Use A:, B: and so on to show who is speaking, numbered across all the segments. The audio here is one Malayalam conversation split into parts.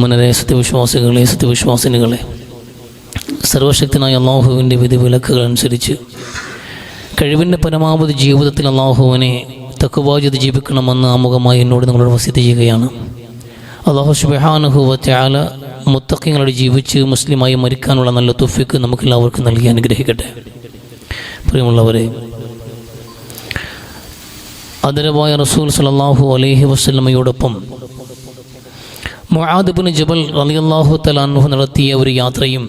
A: സമ്പന്നരെ, സത്യവിശ്വാസികളെ, സത്യവിശ്വാസിനികളെ, സർവശക്തനായ അള്ളാഹുവിൻ്റെ വിധിവിലക്കുകൾ അനുസരിച്ച് കഴിവിൻ്റെ പരമാവധി ജീവിതത്തിൽ അള്ളാഹുവിനെ തഖ്വാചെയ്ത് ജീവിക്കണമെന്ന് ആമുഖമായി എന്നോട് നിങ്ങളോട് വസിയത്ത് ചെയ്യുകയാണ്. അള്ളാഹു സുബ്ഹാനഹു വ തആല മുത്തഖീങ്ങളോട് ജീവിച്ച് മുസ്ലിമായി മരിക്കാനുള്ള നല്ല തൗഫീഖ് നമുക്കെല്ലാവർക്കും നൽകി അനുഗ്രഹിക്കട്ടെ. പ്രിയമുള്ളവരെ, ആദരവായ റസൂൽ സല്ലല്ലാഹു അലൈഹി വസല്ലമയോടൊപ്പം മുആദ് ഇബ്നു ജബൽ റളിയല്ലാഹു തആല അൻഹു നടത്തിയ ഒരു യാത്രയും,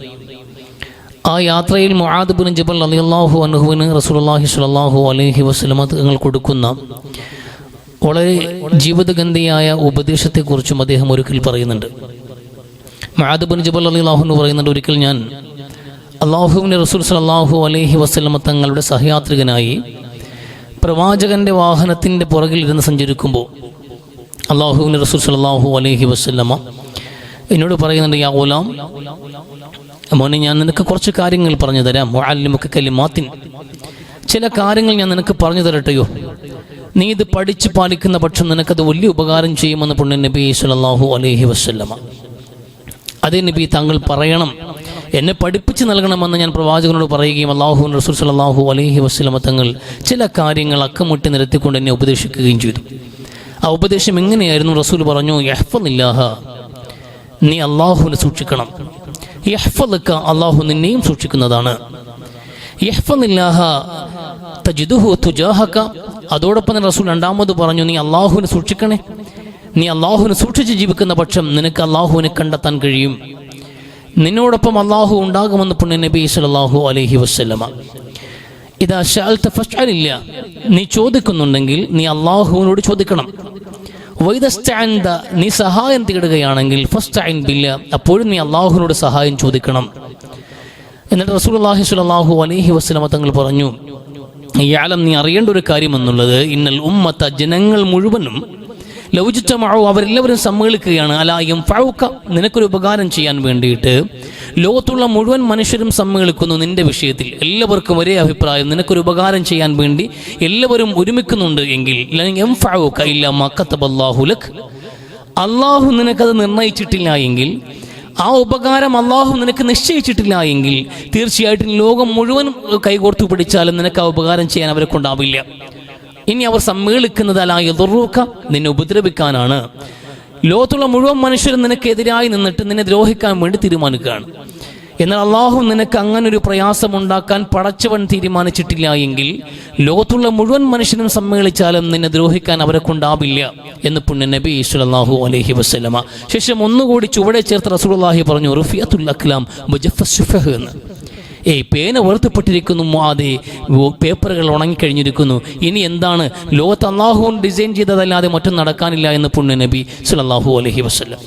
A: ആ യാത്രയിൽ മുആദ് ഇബ്നു ജബൽ റളിയല്ലാഹു അൻഹുവിന് റസൂലുള്ളാഹി സ്വല്ലല്ലാഹു അലൈഹി വസല്ലമ തങ്ങൾ കൊടുക്കുന്ന വളരെ ജീവിതഗന്ധിയായ ഉപദേശത്തെക്കുറിച്ചും അദ്ദേഹം ഒരിക്കൽ പറയുന്നുണ്ട്. മുആദ് ഇബ്നു ജബൽ റളിയല്ലാഹു അൻഹു പറയുന്നുണ്ട്, ഒരിക്കൽ ഞാൻ അല്ലാഹുവിൻ്റെ റസൂൽ സ്വല്ലല്ലാഹു അലൈഹി വസല്ലമ തങ്ങളുടെ സഹയാത്രികനായി പ്രവാചകൻ്റെ വാഹനത്തിൻ്റെ പുറകിൽ ഇരുന്ന് സഞ്ചരിക്കുമ്പോൾ അല്ലാഹുവിൻ്റെ റസൂൽ സ്വല്ലല്ലാഹു അലൈഹി വസല്ലമ എന്നോട് പറയുന്നുണ്ട്, യാ ഗുലാം, മോനെ, ഞാൻ നിനക്ക് കുറച്ച് കാര്യങ്ങൾ പറഞ്ഞു തരാം. മുഅല്ലിമുക കലിമാത്തിൻ, ചില കാര്യങ്ങൾ ഞാൻ നിനക്ക് പറഞ്ഞു തരട്ടെയോ? നീ ഇത് പഠിച്ച് പാലിക്കുന്ന പക്ഷം നിനക്കത് വലിയ ഉപകാരം ചെയ്യുമെന്ന് പുണ്യ നബി സല്ലല്ലാഹു അലൈഹി വസല്ലമ. അതേ നബി, താങ്കൾ പറയണം, എന്നെ പഠിപ്പിച്ച് നൽകണമെന്ന് ഞാൻ പ്രവാചകനോട് പറയുകയും അല്ലാഹുവിൻ്റെ റസൂൽ സല്ലല്ലാഹു അലൈഹി വസല്ലമ തങ്ങൾ ചില കാര്യങ്ങൾ അക്കമുട്ടി നിരത്തിക്കൊണ്ട് എന്നെ ഉപദേശിക്കുകയും ചെയ്തു. ആ ഉപദേശം എങ്ങനെയായിരുന്നു? റസൂൽ പറഞ്ഞു, യഹ്ഫദില്ലാഹ, നീ അല്ലാഹുവിനെ സൂക്ഷിക്കണം. യഹ്ഫദക, അല്ലാഹു നിന്നെയും സൂക്ഷിക്കുന്നതാണ്. യഹ്ഫദില്ലാഹ തജിദുഹു തുജാഹക, അതോടൊപ്പം തന്നെ റസൂൽ രണ്ടാമത് പറഞ്ഞു, നീ അല്ലാഹുവിനെ സൂക്ഷിക്കണേ. നീ അല്ലാഹുവിനെ സൂക്ഷിച്ച് ജീവിക്കുന്ന പക്ഷം നിനക്ക് അല്ലാഹുവിനെ കണ്ടെത്താൻ കഴിയും. നിന്നോടൊപ്പം അല്ലാഹു ഉണ്ടാകുമെന്ന് പുണ്യ നബി സല്ലല്ലാഹു അലൈഹി വസല്ലമ. ഇദാ ശഅൽത ഫസ്അലില്ല, നീ ചോദിക്കുന്നുണ്ടെങ്കിൽ നീ അല്ലാഹുവിനോട് ചോദിക്കണം. വൈദസ്തഅൻത, നീ സഹായം തേടുകയാണെങ്കിൽ ഫസ്തഇൻ ബില്ലാ, അപ്പോഴും നീ അല്ലാഹുവിനോട് സഹായം ചോദിക്കണം. എന്നിട്ട് റസൂലുള്ളാഹി സ്വല്ലല്ലാഹു അലൈഹി വസല്ലമ തങ്ങൾ പറഞ്ഞു, യഅലം, നീ അറിയേണ്ട ഒരു കാര്യം എന്നുള്ളത്, ഇന്നൽ ഉമ്മത, ജനങ്ങൾ മുഴുവനും, ലൗജിത്തമഉ, അവരെല്ലാവരും സമ്മേളിക്കുകയാണ്, അലാ യൻഫഉക, നിനക്കൊരു ഉപകാരം ചെയ്യാൻ വേണ്ടിയിട്ട് ലോകത്തുള്ള മുഴുവൻ മനുഷ്യരും സമ്മേളിക്കുന്നു നിന്റെ വിഷയത്തിൽ. എല്ലാവർക്കും ഒരേ അഭിപ്രായം, നിനക്കൊരു ഉപകാരം ചെയ്യാൻ വേണ്ടി എല്ലാവരും ഒരുമിക്കുന്നുണ്ട് എങ്കിൽ ലൻ യൻഫഉക ഇല്ലാ മാ കതബല്ലാഹു ലക്, അല്ലാഹു നിനക്കത് നിർണയിച്ചിട്ടില്ല എങ്കിൽ, ആ ഉപകാരം അല്ലാഹു നിനക്ക് നിശ്ചയിച്ചിട്ടില്ല എങ്കിൽ തീർച്ചയായിട്ടും ലോകം മുഴുവൻ കൈകോർത്തു പിടിച്ചാലും നിനക്ക് ആ ഉപകാരം ചെയ്യാൻ അവരെ കൊണ്ടാവില്ല. ഇനി അവർ സമ്മേളിക്കുന്നത് അലാ യദുറുക, നിന്നെ ഉപദ്രവിക്കാനാണ്. ലോകത്തുള്ള മുഴുവൻ മനുഷ്യരും നിനക്കെതിരായി നിന്നിട്ട് നിന്നെ ദ്രോഹിക്കാൻ വേണ്ടി തീരുമാനിക്കുകയാണ്. എന്നാൽ അല്ലാഹു നിനക്ക് അങ്ങനൊരു പ്രയാസമുണ്ടാക്കാൻ പടച്ചവൻ തീരുമാനിച്ചിട്ടില്ല എങ്കിൽ ലോകത്തുള്ള മുഴുവൻ മനുഷ്യരും സമ്മേളിച്ചാലും നിന്നെ ദ്രോഹിക്കാൻ അവരെ കൊണ്ടാവില്ല എന്ന് പുണ്യ നബി സല്ലല്ലാഹു അലൈഹി വസല്ലമ. ശേഷം ഒന്നുകൂടി ചുവടെ ചേർത്ത് റസൂലുള്ളാഹി പറഞ്ഞു, റുഫിയത്തുൽ അക്ലാം വജഫസ്സുഫഹ് എന്ന്. പേന ഉയർത്തപ്പെട്ടിരിക്കുന്നു, മുആദേ, പേപ്പറുകൾ ഉണങ്ങിക്കഴിഞ്ഞിരിക്കുന്നു. ഇനി എന്താണ്? ലോകത്ത് അല്ലാഹു ഡിസൈൻ ചെയ്തതല്ലാതെ മറ്റും നടക്കാനില്ല എന്ന് പുണ്യ നബി സല്ലല്ലാഹു അലൈഹി വസല്ലം.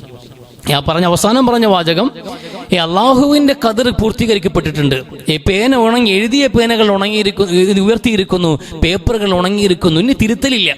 A: അവസാനം പറഞ്ഞ വാചകം, അല്ലാഹുവിൻ്റെ ഖദർ പൂർത്തീകരിക്കപ്പെട്ടിട്ടുണ്ട്. പേന എഴുതിയ പേനകൾ ഉയർത്തിയിരിക്കുന്നു, പേപ്പറുകൾ ഉണങ്ങിയിരിക്കുന്നു. ഇനി തിരുത്തലില്ല.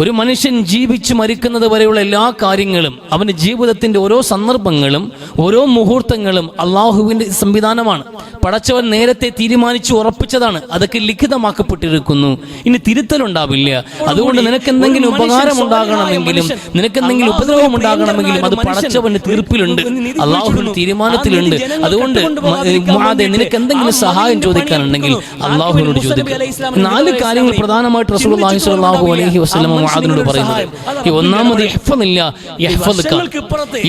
A: ഒരു മനുഷ്യൻ ജീവിച്ച് മരിക്കുന്നത് വരെയുള്ള എല്ലാ കാര്യങ്ങളും, അവൻ്റെ ജീവിതത്തിൻ്റെ ഓരോ സന്ദർഭങ്ങളും ഓരോ മുഹൂർത്തങ്ങളും അള്ളാഹുവിൻ്റെ സംവിധാനമാണ്. പടച്ചവൻ നേരത്തെ തീരുമാനിച്ചു ഉറപ്പിച്ചതാണ്. അതൊക്കെ ലിഖിതമാക്കപ്പെട്ടിരിക്കുന്നു. ഇനി തിരുത്തലുണ്ടാവില്ല. അതുകൊണ്ട് നിനക്കെന്തെങ്കിലും ഉപകാരം ഉണ്ടാകണമെങ്കിലും നിനക്കെന്തെങ്കിലും ഉപദ്രവം ഉണ്ടാകണമെങ്കിലും അത് പടച്ചവന്റെ തീർപ്പിലുണ്ട്, അള്ളാഹുവിന്റെ തീരുമാനത്തിലുണ്ട്. അതുകൊണ്ട് നിനക്ക് എന്തെങ്കിലും സഹായം ചോദിക്കാനുണ്ടെങ്കിൽ അള്ളാഹുവിനോട് ചോദിക്കുക. 4 കാര്യങ്ങൾ പ്രധാനമായിട്ട് റസൂലുള്ളാഹി സ്വല്ലല്ലാഹു അലൈഹി വസല്ലം മുആദിനോട് പറയുന്നത്. ഈ ഒന്നാമത് യഹ്ഫദില്ല യഹ്ഫദുക.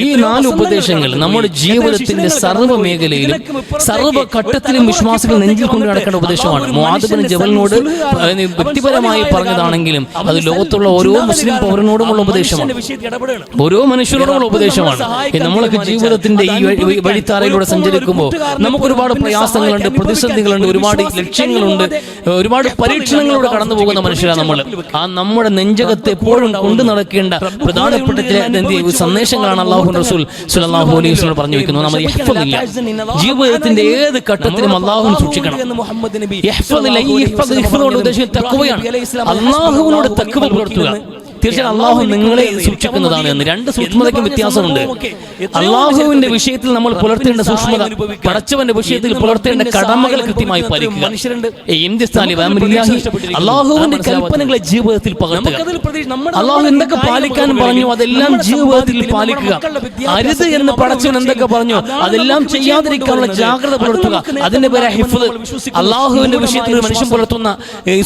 A: ഈ 4 ഉപദേശങ്ങൾ നമ്മുടെ ജീവിതത്തിന്റെ സർവ്വ മേഖലയിലും സർവ്വ ഘട്ടത്തിലും വിശ്വാസികൾ നെഞ്ചിൽ കൊണ്ട് നടക്കേണ്ട ഉപദേശമാണ്. മുആദ് ഇബ്നു ജബലിനോട് വ്യക്തിപരമായി പറഞ്ഞതാണെങ്കിലും അത് ലോകത്തുള്ള ഓരോ മുസ്ലിം പൗരനോടുമുള്ള ഉപദേശമാണ്, ഓരോ മനുഷ്യരോടുമുള്ള ഉപദേശമാണ്. നമ്മളൊക്കെ ജീവിതത്തിന്റെ ഈ വഴിത്താരയിലൂടെ സഞ്ചരിക്കുമ്പോൾ നമുക്ക് ഒരുപാട് പ്രയാസങ്ങളുണ്ട്, പ്രതിസന്ധികളുണ്ട്, ഒരുപാട് ലക്ഷ്യങ്ങളുണ്ട്, ഒരുപാട് പരീക്ഷണങ്ങളിലൂടെ കടന്നു പോകുന്ന മനുഷ്യരാണ് നമ്മൾ. ആ നമ്മുടെ നെഞ്ചകത്ത് എപ്പോഴും കൊണ്ടു നടക്കേണ്ട പ്രധാനപ്പെട്ട ചില സന്ദേശങ്ങളാണ് അല്ലാഹു റസൂൽ സ്വല്ലല്ലാഹു അലൈഹി വസല്ലം പറഞ്ഞു വെക്കുന്നത്. നമ്മൾ യഹ്ഫദില്ല, ജീവിതത്തിന്റെ ഏത് ഘട്ടത്തിലും അല്ലാഹുവിനെ സൂക്ഷിക്കണം. യഹ്ഫദില്ല, ഈ യഹ്ഫദ് ഉദ്ദേശിക്കുന്നത് തഖ്വയാണ്. അല്ലാഹുവിനോട് തഖ്വ പുലർത്തുക. തീർച്ചയായും അള്ളാഹു നിങ്ങളെ സൂക്ഷിക്കുന്നതാണ് എന്ന്. രണ്ട് സൂക്ഷ്മതയ്ക്കും വ്യത്യാസമുണ്ട്. അള്ളാഹുവിന്റെ വിഷയത്തിൽ നമ്മൾ പുലർത്തേണ്ട സൂക്ഷ്മത, പടച്ചവന്റെ വിഷയത്തിൽ പുലർത്തേണ്ട കടമകൾ കൃത്യമായി പാലിക്കുക. അള്ളാഹുവിന്റെ കൽപ്പനകളെ ജീവിതത്തിൽ പകർത്തുക. അള്ളാഹു എന്തൊക്കെ പാലിക്കാൻ പറഞ്ഞു അതെല്ലാം ജീവിതത്തിൽ പാലിക്കുക. അരുത് എന്ന് പടച്ചവൻ എന്തൊക്കെ പറഞ്ഞു അതെല്ലാം ചെയ്യാതിരിക്കാനുള്ള ജാഗ്രത പുലർത്തുക. അതിന്റെ പേര് ഹിഫ്ള്. അള്ളാഹുവിന്റെ വിഷയത്തിൽ ഒരു മനുഷ്യൻ പുലർത്തുന്ന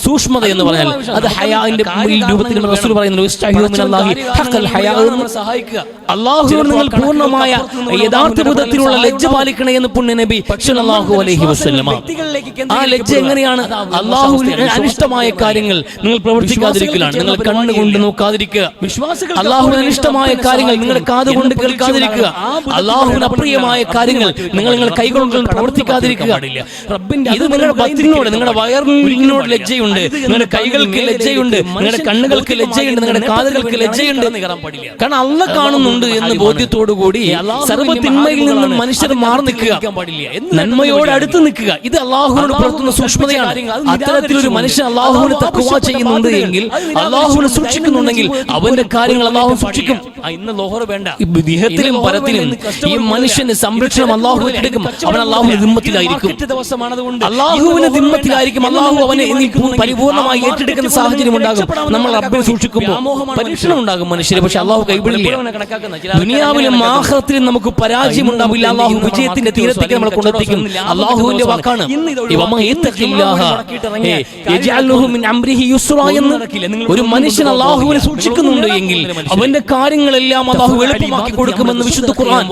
A: സൂക്ഷ്മത എന്ന് പറഞ്ഞാൽ അത് ഹയാന്റെ രൂപത്തിൽ റസൂൽ പറയുന്നു, അള്ളാഹുവിനോട് നിങ്ങൾ പൂർണ്ണമായ യഥാർത്ഥ വിധത്തിലുള്ള ലജ്ജ പാലിക്കണേ എന്ന് പുണ്യ നബി സല്ലല്ലാഹു അലൈഹി വസല്ലമ. ആ ലജ്ജ എങ്ങനെയാണ്? അള്ളാഹുവിന് അനിഷ്ടമായ കാര്യങ്ങൾ നിങ്ങൾ പ്രവർത്തിക്കാതിരിക്കലാണ്. നിങ്ങൾ കണ്ണുകൊണ്ട് നോക്കാതിരിക്കുക. അള്ളാഹുവിന് അനിഷ്ടമായ കാര്യങ്ങൾ നിങ്ങളുടെ കാതുകൊണ്ട് കേൾക്കാതിരിക്കുക. അള്ളാഹുവിന് അപ്രിയമായ കാര്യങ്ങൾ നിങ്ങൾ കൈകൊണ്ട് പ്രവർത്തിക്കാതിരിക്കുക. ഇത് നിങ്ങളുടെ ബത്തിനോട്, നിങ്ങളുടെ വയറിനോട് ലജ്ജയുണ്ട്, നിങ്ങളുടെ കൈകൾക്ക് ലജ്ജയുണ്ട്, നിങ്ങളുടെ കണ്ണുകൾക്ക് ലജ്ജയുണ്ട്, നിങ്ങളുടെ കാതുകൾക്ക് ലജ്ജയുണ്ട്. കാരണം അള്ളാഹ് കാണുന്നുണ്ട് എന്ന് ബോധ്യത്തോടുകൂടി സർവ്വ തിന്മയിൽ നിന്നും മനുഷ്യർ മാറി നിൽക്കുക, നന്മയോട് അടുത്ത് നിൽക്കുക. ഇത് അള്ളാഹുവിനോട് പുലർത്തുന്ന സൂക്ഷ്മതയാണ്. അത്തരത്തിലൊരു മനുഷ്യൻ അള്ളാഹുവിന് തഖ്വ ചെയ്യുന്നുണ്ട് എങ്കിൽ, അള്ളാഹുവിനെ സൂക്ഷിക്കുന്നുണ്ടെങ്കിൽ അവന്റെ കാര്യങ്ങൾ അള്ളാഹു സൂക്ഷിക്കും. ഇന്ന് ലോഹർ വേണ്ട, ഇഹത്തിലും പരത്തിലും ഈ മനുഷ്യന് സംരക്ഷണം അള്ളാഹു ഏറ്റെടുക്കും. അവൻ അള്ളാഹുവിന്റെ ദിമ്മത്തിലായിരിക്കും. അള്ളാഹുവിന്റെ ദിമ്മത്തിലായിരിക്കും. അള്ളാഹു അവനെ പരിപൂർണമായി ഏറ്റെടുക്കുന്ന സാഹചര്യം ഉണ്ടാകും. നമ്മൾ റബ്ബിനെ സൂക്ഷിക്കുമ്പോൾ പരീക്ഷണം ഉണ്ടാകും മനുഷ്യരെ, പക്ഷെ അള്ളാഹു കൈവിടില്ല. ദുനിയാവിലും ആഖിറത്തിലും നമുക്ക് പരാജയം ഉണ്ടാവില്ല. അള്ളാഹു വിജയത്തിന്റെ തീരത്തേക്ക് നമ്മൾ കൊണ്ടെത്തിക്കും. അള്ളാഹുവിന്റെ വാക്കാണ് ഒരു മനുഷ്യൻ അള്ളാഹുവിനെ സൂക്ഷിക്കുന്നുണ്ട് എങ്കിൽ അവന്റെ കാര്യങ്ങളെല്ലാം അള്ളാഹു എളുപ്പമാക്കി കൊടുക്കുമെന്ന് വിശുദ്ധ ഖുർആൻ.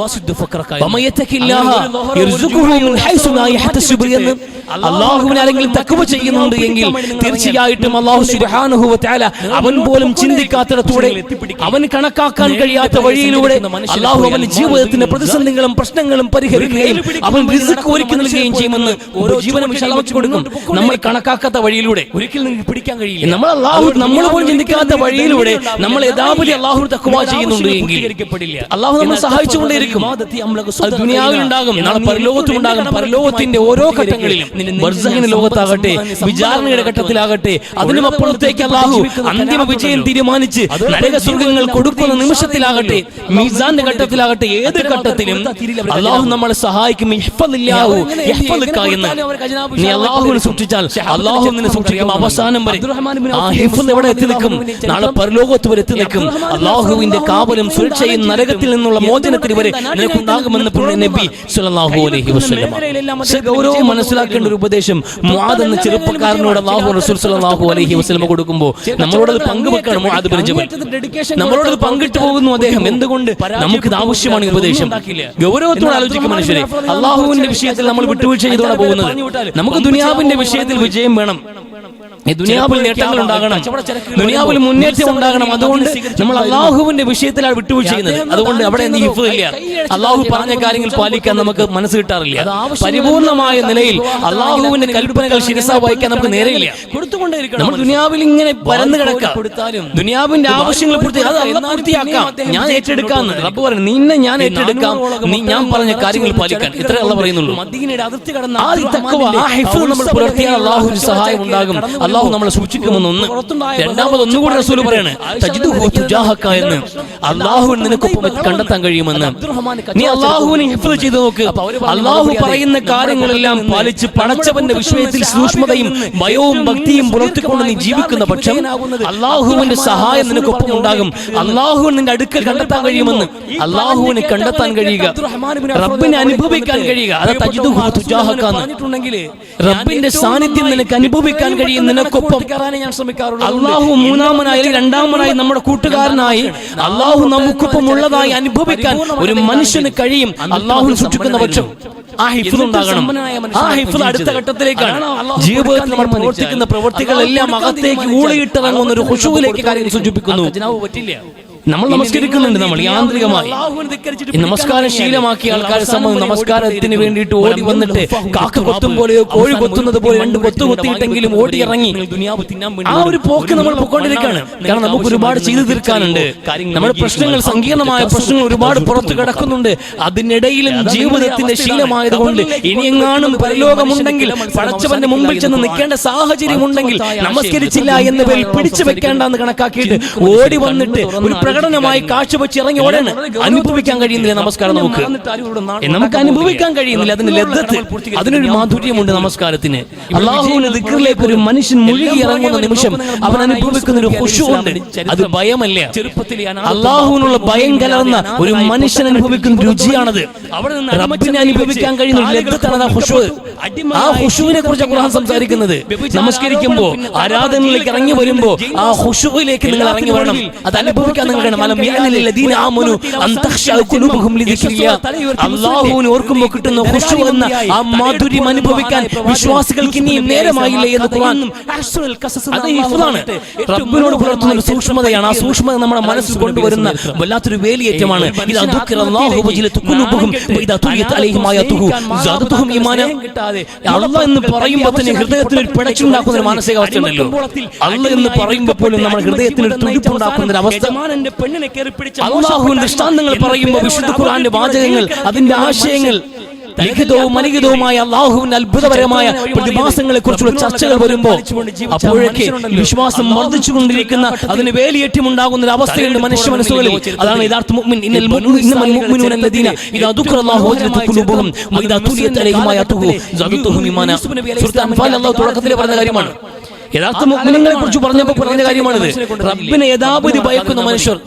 A: അള്ളാഹുവിനെ ആരെങ്കിലും തഖ്വ ചെയ്യുന്നുണ്ട് എങ്കിൽ തീർച്ചയായിട്ടും അള്ളാഹു സുബ്ഹാനഹു വ തആല അവൻ പോലും ചിന്തിക്കാത്തിടത്തൂടെ, അവന് കണക്കാക്കാൻ കഴിയാത്ത വഴിയിലൂടെ അള്ളാഹു അവന്റെ ജീവിതത്തിന്റെ പ്രതിസന്ധികളും പ്രശ്നങ്ങളും പരിഹരിക്കുകയും അവൻ റിസ്ക് ഒരുക്കി നൽകുകയും ചെയ്യുമെന്ന് ഓരോ ജീവനും വിശാലമാക്കി കൊടുക്കും. നമ്മൾ കണക്കാക്കാത്ത വഴിയിലൂടെ ഒരിക്കലും പിടിക്കാൻ കഴിയില്ല. നമ്മൾ പോലും ചിന്തിക്കാത്ത വഴിയിലൂടെ നമ്മൾ യഥാപതി അള്ളാഹു തഖ്വ ചെയ്യുന്നുണ്ട് എങ്കിൽ അള്ളാഹു നമ്മൾ സഹായിച്ചുകൊണ്ടേയിരിക്കും. അത് ദുനിയാവിൽ ഉണ്ടാകും, നാളെ പരലോകത്തും ഉണ്ടാകും. പരലോകത്തിന്റെ ഓരോ ഘട്ടങ്ങളിലും, ബർസഖിന്റെ ലോകത്താകട്ടെ, വിചാരണയുടെ ഘട്ടത്തിലാകട്ടെ, അതിനും അപ്പുറത്തേക്ക് അള്ളാഹു അന്തിമ വിജയം തീരുമാനിച്ച് നരകസ്വർഗ്ഗങ്ങൾ കൊടുക്കുന്ന നിമിഷത്തിലാകട്ടെ, മീസാന്റെ ഘട്ടത്തിലാകട്ടെ, ഏത് ഘട്ടത്തിലും അള്ളാഹു നമ്മളെ സഹായിക്കും. നീ അള്ളാഹുവിനെ സൂക്ഷിച്ചാൽ അള്ളാഹു നിന്നെ സൂക്ഷിക്കും അവസാനം വരെ. ആ ഹിഫ്ള് എവിടെ എത്തി നിൽക്കും? നാളെ പരലോകത്ത് വരെ എത്തി നിൽക്കും. അള്ളാഹുവിന്റെ കാവലും സുരക്ഷയും നരകത്തിൽ നിന്നുള്ള മോചനത്തിന് വരെ നിനക്കുണ്ടാകുമെന്ന് പുണ്യ നബി സല്ലല്ലാഹു അലൈഹി വസല്ലം. ഗൗരവം മനസ്സിലാക്കേണ്ട ഒരു ഉപദേശം മുആദ് എന്ന ചെറുപ്പക്കാരനോട് അല്ലാഹു റസൂൽ സല്ലല്ലാഹു അലൈഹി വസല്ലം കൊടുക്കുമ്പോൾ നമ്മളോട് പങ്കുവെക്കണം. മുആദ് ബിൻ ജബൽ നമ്മളോട് പങ്കിട്ട് പോകുന്നു അദ്ദേഹം. എന്തുകൊണ്ട്? നമുക്കിത് ആവശ്യമാണ്. ഉപദേശം ഗൗരവത്തോടെ ആലോചിക്കും മനുഷ്യരെ. അള്ളാഹുവിന്റെ വിഷയത്തിൽ നമ്മൾ വിട്ടുവീഴ്ച ചെയ്തോടെ പോകുന്നത്. നമുക്ക് ദുനിയാവിന്റെ വിഷയത്തിൽ വിജയം വേണം, ഈ ദുനിയാവിൽ നേട്ടങ്ങൾ ഉണ്ടാകണം, ദുനിയാവിൽ മുന്നേറ്റം ഉണ്ടാകണം. അതുകൊണ്ട് നമ്മൾ അള്ളാഹുവിന്റെ വിഷയത്തിലാണ് വിട്ടുവീഴ്ച ചെയ്യുന്നത്. അതുകൊണ്ട് അവിടെ ഹിഫ്ള് ഇല്ല. അള്ളാഹു പറഞ്ഞ കാര്യങ്ങൾ പാലിക്കാൻ നമുക്ക് മനസ്സ് കിട്ടാറില്ല. പരിപൂർണമായ നിലയിൽ അള്ളാഹുവിന്റെ കൽപ്പനകൾ ശിരസ വഹിക്കാൻ നമുക്ക് നേരെയില്ല. നമ്മൾ ദുനിയാവിൽ ഇങ്ങനെ പരന്നു കിടക്കാം. ദുനിയാവിന്റെ ആവശ്യങ്ങൾ പൂർത്തിയാക്കാം, ഞാൻ ഏറ്റെടുക്കാന്ന് റബ്ബ് പറഞ്ഞു. നിന്നെ ഞാൻ ഏറ്റെടുക്കാം, നീ ഞാൻ പറഞ്ഞ കാര്യങ്ങൾ പാലിക്കാൻ. ഇത്രേ അള്ളാഹ് പറയുന്നുള്ളൂ. ആ തഖ്വ, ആ ഹിഫ്ള് നമ്മൾ പുലർത്തിയാൽ അള്ളാഹുവിന്റെ സഹായം ഉണ്ടാകും. അള്ളാഹു നമ്മളെ സൂക്ഷിക്കുമെന്ന് ഒന്ന്. രണ്ടാമത് ഒന്നുകൂടി റസൂൽ പറയാണ്, തജിദുഹു തുജാഹക എന്ന്. അള്ളാഹുവിനെ നിനക്കൊപ്പം കണ്ടെത്താൻ കഴിയുമെന്ന്. നീ അള്ളാഹുവിനെ ഹിഫ്ള് ചെയ്ത് നോക്ക്. അള്ളാഹു പറയുന്ന കാര്യങ്ങളെല്ലാം പാലിച്ച് പടച്ചവന്റെ വിഷയത്തിൽ സൂക്ഷ്മതയും ഭയവും ഭക്തിയും പുലർത്തിക്കൊണ്ട് നീ ജീവിക്കുന്ന പക്ഷം അള്ളാഹുവിന്റെ സഹായം നിനക്കൊപ്പം ഉണ്ടാകും. അള്ളാഹുവിനെ നിന്റെ അടുക്കൽ കണ്ടെത്താൻ കഴിയുമെന്ന്. അള്ളാഹുവിനെ കണ്ടെത്താൻ കഴിയുക, റബ്ബിനെ അനുഭവിക്കാൻ കഴിയുക, അത് തജിദുഹു തുജാഹക എന്ന്. റബ്ബിന്റെ സാന്നിധ്യം നിനക്ക് അനുഭവിക്കാൻ കഴിയും. നിനക്കൊപ്പം അള്ളാഹു മൂന്നാമനായി രണ്ടാമനായി നമ്മുടെ കൂട്ടുകാരനായി അള്ളാഹു നമുക്കൊപ്പം ഉള്ളതായി അനുഭവിക്കാൻ ഒരു മനുഷ്യന് കഴിയും. അള്ളാഹുവിനെ സൂക്ഷിക്കുന്ന പക്ഷം ആ ഹിഫ്ള് ഉണ്ടാകണം. ആ ഹിഫ്ള് അടുത്ത ഘട്ടത്തിലേക്കാണ്. ജീവിതത്തിൽ നമ്മൾ പ്രവർത്തിക്കുന്ന പ്രവൃത്തികളെല്ലാം അകത്തേക്ക് ഊളിയിട്ടിറങ്ങുന്ന ഒരു ഖുശൂഇലേക്ക് കാര്യം സൂചിപ്പിക്കുന്നു. നമ്മൾ നമസ്കരിക്കുന്നുണ്ട്, നമ്മൾ യാന്ത്രികമായി നമസ്കാരം ശീലമാക്കിയ ആൾക്കാരെ സംബന്ധിച്ച് നമസ്കാരത്തിന് വേണ്ടിയിട്ട് ഓടി വന്നിട്ട് കാക്ക കൊത്തും പോലെയോ കോഴി കൊത്തുന്നത് പോലെ 2 കൊത്തു കൊത്തിയിട്ടെങ്കിലും ഓടി ഇറങ്ങി ആ ഒരു പോക്ക് നമ്മൾ പൊയ്ക്കൊണ്ടിരിക്കുകയാണ്. കാരണം നമുക്ക് ഒരുപാട് ചെയ്തു തീർക്കാനുണ്ട്. നമ്മുടെ പ്രശ്നങ്ങൾ, സങ്കീർണമായ പ്രശ്നങ്ങൾ ഒരുപാട് പുറത്തു കിടക്കുന്നുണ്ട്. അതിനിടയിലും ജീവിതത്തിന്റെ ശീലമായതുകൊണ്ട് ഇനിയെങ്ങാനും പരലോകമുണ്ടെങ്കിൽ, പടച്ചവന്റെ മുമ്പിൽ ചെന്ന് നിൽക്കേണ്ട സാഹചര്യം ഉണ്ടെങ്കിൽ നമസ്കരിച്ചില്ല എന്ന പേരിൽ പിടിച്ചു വെക്കേണ്ടെന്ന് കണക്കാക്കിയിട്ട് ഓടി വന്നിട്ട് ഒരു പ്രകടനമായി കാഴ്ചവെച്ച് ഇറങ്ങി ഓടാണ്. അനുഭവിക്കാൻ കഴിയുന്നില്ല നമസ്കാരം. നമുക്ക് അനുഭവിക്കാൻ കഴിയുന്നില്ല അതിന് ലദ്ദത്ത്, അതിനൊരു മാധുര്യമുണ്ട് നമസ്കാരത്തിന്. അല്ലാഹുവിന്റെ ദിക്റിലേക്ക് ഒരു മനുഷ്യൻ മുഴുകി ഇറങ്ങുന്ന നിമിഷം അവൻ അനുഭവിക്കുന്ന ഒരു ഖുശൂഉണ്ട്. അത് ഭയമല്ല, അല്ലാഹുവിനുള്ള ഭയം കലർന്ന ഒരു മനുഷ്യൻ അനുഭവിക്കുന്ന രുചിയാണത്. റബ്ബിനെ അനുഭവിക്കാൻ കഴിയുന്ന ഒരു ലദ്ദത്താണ് ഖുശൂ. ആ ഖുശൂവിനെ കുറിച്ച് ഖുർആൻ സംസാരിക്കുന്നത്. നമസ്കരിക്കുമ്പോൾ, ആരാധനയിലേക്ക് ഇറങ്ങി വരുമ്പോൾ ആ ഖുശൂഇലേക്ക് നിങ്ങൾ ഇറങ്ങി വരണം. അത് അനുഭവിക്കാൻ നിങ്ങൾ അല്ലാഹുവിനെ ഓർക്കുമ്പോൾ കിട്ടുന്ന ഖുശൂ എന്ന ആ മാധുര്യം അനുഭവിക്കാൻ വിശ്വാസികൾക്ക് ഇനിയും നേരമായില്ലേ എന്ന് ഖുർആൻ. അത് ഹിഫ്ളാണ്, റബ്ബിനോട് പുലർത്തുന്ന ഒരു സൂക്ഷ്മതയാണ്. ആ സൂക്ഷ്മത നമ്മുടെ മനസ്സിൽ കൊണ്ടുവരുന്ന വല്ലാത്തൊരു വേലിയേറ്റമാണ്. അല്ലാഹ് എന്ന് പറയുമ്പോൾ തന്നെ ഹൃദയത്തിന് ഒരു പിടച്ചുണ്ടാക്കുന്ന ഒരു മാനസികാവസ്ഥ ഉണ്ടല്ലോ. അല്ലാഹ് എന്ന് പറയുമ്പോൾ പോലും നമ്മുടെ ഹൃദയത്തിന് ഒരു തുടിപ്പുണ്ടാക്കുന്ന ഒരു അവസ്ഥ. അല്ലാഹുവിന്റെ ദൃഷ്ടാന്തങ്ങൾ പറയുമ്പോൾ വിശുദ്ധ ഖുർആന്റെ വാചകങ്ങൾ, അതിന്റെ ആശയങ്ങൾ, ലിഖിതവും അലിഖിതവുമായ അല്ലാഹുവിന്റെ അത്ഭുതപരമായ പ്രതിഭാസങ്ങളെ കുറിച്ചുള്ള ചർച്ചകൾ വരുമ്പോൾ അപ്പോഴേക്ക് വിശ്വാസം വർദ്ധിച്ചുകൊണ്ടിരിക്കുന്ന, അതിന് വേലിയേറ്റമുണ്ടാകുന്ന ഒരു അവസ്ഥയുണ്ട് മനുഷ്യ മനസ്സുകളിൽ. അതാണ് യഥാർത്ഥ മുഅ്മിൻ. ഇന്നമൽ മുഅ്മിനൂന അല്ലദീന ഇദാ ദുഖറല്ലാഹു വജലത് ഖുലൂബുഹും വഇദാ തുലിയത് അലൈഹിം ആയാതുഹു സഅദതുഹും ഈമാനാ. സൂറത്ത് അൻഫാൽ അല്ലാഹു തുടക്കത്തിൽ പറഞ്ഞ കാര്യമാണ്. യഥാർത്ഥ മുഅ്മിനീങ്ങളെ കുറിച്ച് പറഞ്ഞപ്പോൾ പറഞ്ഞ കാര്യമാണിത്. റബ്ബിനെ യഥാപതി ഭയക്കുന്ന മനുഷ്യർ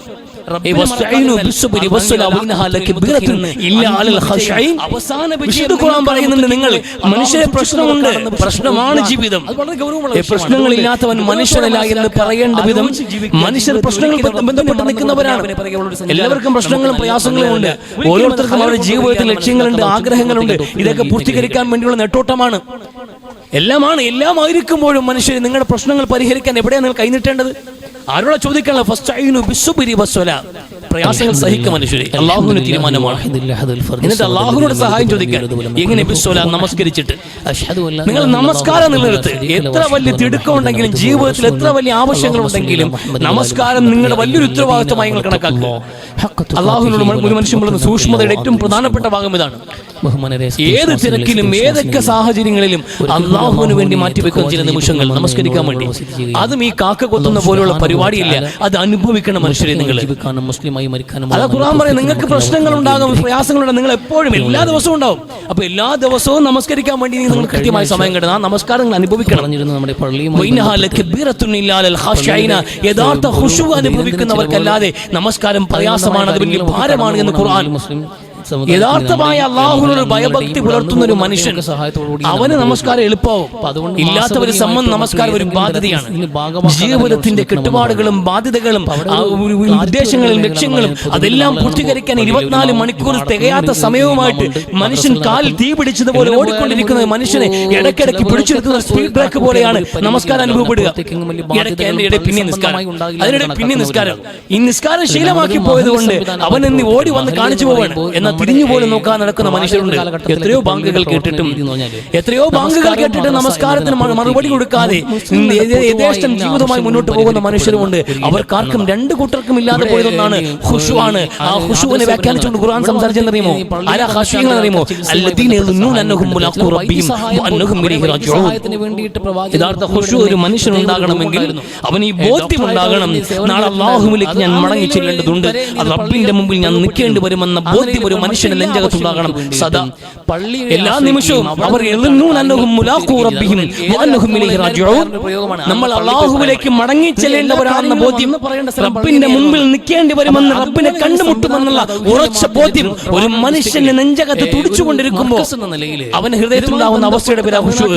A: വിശുദ്ധ ഖുർആൻ പറയുന്നുണ്ട്, നിങ്ങൾ മനുഷ്യരെ പ്രശ്നമുണ്ട്, പ്രശ്നമാണ് ജീവിതം. പ്രശ്നങ്ങളില്ലാത്തവൻ മനുഷ്യനല്ല എന്ന് പറയേണ്ട വിധം മനുഷ്യർ പ്രശ്നങ്ങൾ ബന്ധപ്പെട്ട് നിൽക്കുന്നവരാണ്. എല്ലാവർക്കും പ്രശ്നങ്ങളും പ്രയാസങ്ങളും ഉണ്ട്. ഓരോരുത്തർക്കും അവരുടെ ജീവിതത്തിൽ ലക്ഷ്യങ്ങളുണ്ട്, ആഗ്രഹങ്ങളുണ്ട്. ഇതൊക്കെ പൂർത്തീകരിക്കാൻ വേണ്ടിയുള്ള നെട്ടോട്ടമാണ്. എല്ലാമായിരിക്കുമ്പോഴും മനുഷ്യർ നിങ്ങളുടെ പ്രശ്നങ്ങൾ പരിഹരിക്കാൻ എവിടെയാണ് നിങ്ങൾ കൈനീട്ടേണ്ടത്? ആരോടാ ചോദിക്കാനുള്ള? ഫസ്തഈനു ബിസ്സുബ്രി വസ്സലാ. പ്രയാസങ്ങൾ സഹിക്കുക മനുഷ്യരെ, അല്ലാഹുവിന്റെ തീരുമാനമാണ്. എന്നിട്ട് അല്ലാഹുവിനോട് സഹായം ചോദിക്കുക. എങ്ങനെ? ബിസ്സലാ, നമസ്കരിച്ചിട്ട്. നിങ്ങൾ നമസ്കാരം നിലനിർത്ത്. എത്ര വലിയ തിടുക്കമുണ്ടെങ്കിലും, ജീവിതത്തിൽ എത്ര വലിയ ആവശ്യങ്ങളുണ്ടെങ്കിലും നമസ്കാരം നിങ്ങളുടെ വലിയൊരു ഉത്തരവാദിത്വമായി നിങ്ങൾ കണക്കാക്കുക. അല്ലാഹുവിനോട് ഒരു മനുഷ്യൻ സൂക്ഷ്മതയുടെ ഏറ്റവും പ്രധാനപ്പെട്ട ഭാഗം ഇതാണ്. ഏത് തിരക്കിലും ഏതൊക്കെ സാഹചര്യങ്ങളിലും അല്ലാഹുവിന് വേണ്ടി മാറ്റിവെക്കുന്ന ചില നിമിഷങ്ങൾ നമസ്കരിക്കാൻ വേണ്ടി. അതും ഈ കാക്ക കൊത്തുന്ന പോലുള്ള പരിപാടിയില്ല, അത് അനുഭവിക്കണം മനുഷ്യരെ. നിങ്ങൾ മുസ്ലിമായി മരിക്കാനും അതാ ഖുർആൻ പറയും. നിങ്ങൾക്ക് പ്രശ്നങ്ങൾ ഉണ്ടാകും, പ്രയാസങ്ങളുണ്ടാകും, നിങ്ങൾ എപ്പോഴും എല്ലാ ദിവസവും ഉണ്ടാവും. അപ്പൊ എല്ലാ ദിവസവും നമസ്കരിക്കാൻ വേണ്ടി നിങ്ങൾ കൃത്യമായ സമയം കിട്ടുന്ന ആ നമസ്കാരങ്ങൾ അനുഭവിക്കണം. നമ്മുടെ യഥാർത്ഥ ഖുശൂ അനുഭവിക്കുന്നവർക്കല്ലാതെ നമസ്കാരം പ്രയാസമാണ്, അത് വലിയ ഭാരമാണ് എന്ന് ഖുർആൻ. യഥാർത്ഥമായ അല്ലാഹുവിനോട് ഭയഭക്തി പുലർത്തുന്ന ഒരു മനുഷ്യൻ, അവന് നമസ്കാരം എളുപ്പമാവും. ഇല്ലാത്തവരെ സംബന്ധിച്ച് നമസ്കാരം ഒരു ബാധ്യതയാണ്. ജീവിതത്തിന്റെ കെട്ടുപാടുകളും ബാധ്യതകളും ഉദ്ദേശങ്ങളും ലക്ഷ്യങ്ങളും അതെല്ലാം പൂർത്തീകരിക്കാൻ 24 മണിക്കൂർ തികയാത്ത സമയവുമായിട്ട് മനുഷ്യൻ കാലിൽ തീ പിടിച്ചതുപോലെ ഓടിക്കൊണ്ടിരിക്കുന്ന മനുഷ്യനെ ഇടയ്ക്കിടയ്ക്ക് പിടിച്ചെടുക്കുന്ന സ്പീഡ് ബ്രേക്ക് പോലെയാണ് നമസ്കാരം അനുഭവപ്പെടുക. പിന്നെ നിസ്കാരം ഈ നിസ്കാരം ശീലമാക്കി പോയത് കൊണ്ട് അവൻ എന്ന് ഓടി വന്ന് കാണിച്ചു പോവാണ്. എന്നാൽ തിരിഞ്ഞു പോലും നോക്കാൻ നടക്കുന്ന മനുഷ്യരുണ്ട്. എത്രയോ ബാങ്കുകൾ കേട്ടിട്ട് നമസ്കാരത്തിന് മറുപടി കൊടുക്കാതെ യഥേഷ്ടം ജീവിതമായി മുന്നോട്ട് പോകുന്ന മനുഷ്യരുമുണ്ട്. അവർക്കാർക്കും, രണ്ടു കൂട്ടർക്കും ഇല്ലാതെ പോയതൊന്നാണ് ഖുശൂഅാണ്. ആ ഖുശൂഅിനെ വ്യാഖ്യാനിച്ചുകൊണ്ട് ഖുർആൻ സംസാരിച്ചെന്നറിയുമോ? ആരാ ഖാശിഈൻ അറിയുമോ? അല്ലദീന യظنون അന്നഹും മുലാഖൂ റബ്ബിഹിം വഅന്നഹും ഇലൈഹി റാജിഊൻ. യഥാർത്ഥ ഖുശൂ ഒരു മനുഷ്യൻ ഉണ്ടാകണമെങ്കിൽ അവൻ ഈ ബോധ്യം ഉണ്ടാകണം, നാളെ അല്ലാഹുവിലേക്ക് ഞാൻ മടങ്ങി ചെല്ലേണ്ടതുണ്ട്, റബ്ബിന്റെ മുമ്പിൽ ഞാൻ നിൽക്കേണ്ടി വരുമെന്ന ബോധ്യം ഒരു മനുഷ്യന്റെ നെഞ്ചകത്തുണ്ടാകണം സദാ. എല്ലാ നിമിഷവും അവർ നമ്മൾ അല്ലാഹുവിലേക്ക് മടങ്ങി ചെല്ലേണ്ടവരാണെന്ന ബോധ്യം, റബ്ബിന്റെ മുമ്പിൽ നിൽക്കേണ്ടി വരുമെന്ന്, റബ്ബിനെ കണ്ടുമുട്ടുമെന്നുള്ള ഉറച്ച ബോധ്യം ഒരു മനുഷ്യന്റെ നെഞ്ചകത്ത് തുടിച്ചുകൊണ്ടിരിക്കുമ്പോൾ അവൻ ഹൃദയത്തിലുണ്ടാവുന്ന അവസ്ഥയുടെ പേരാ ഖുശൂ.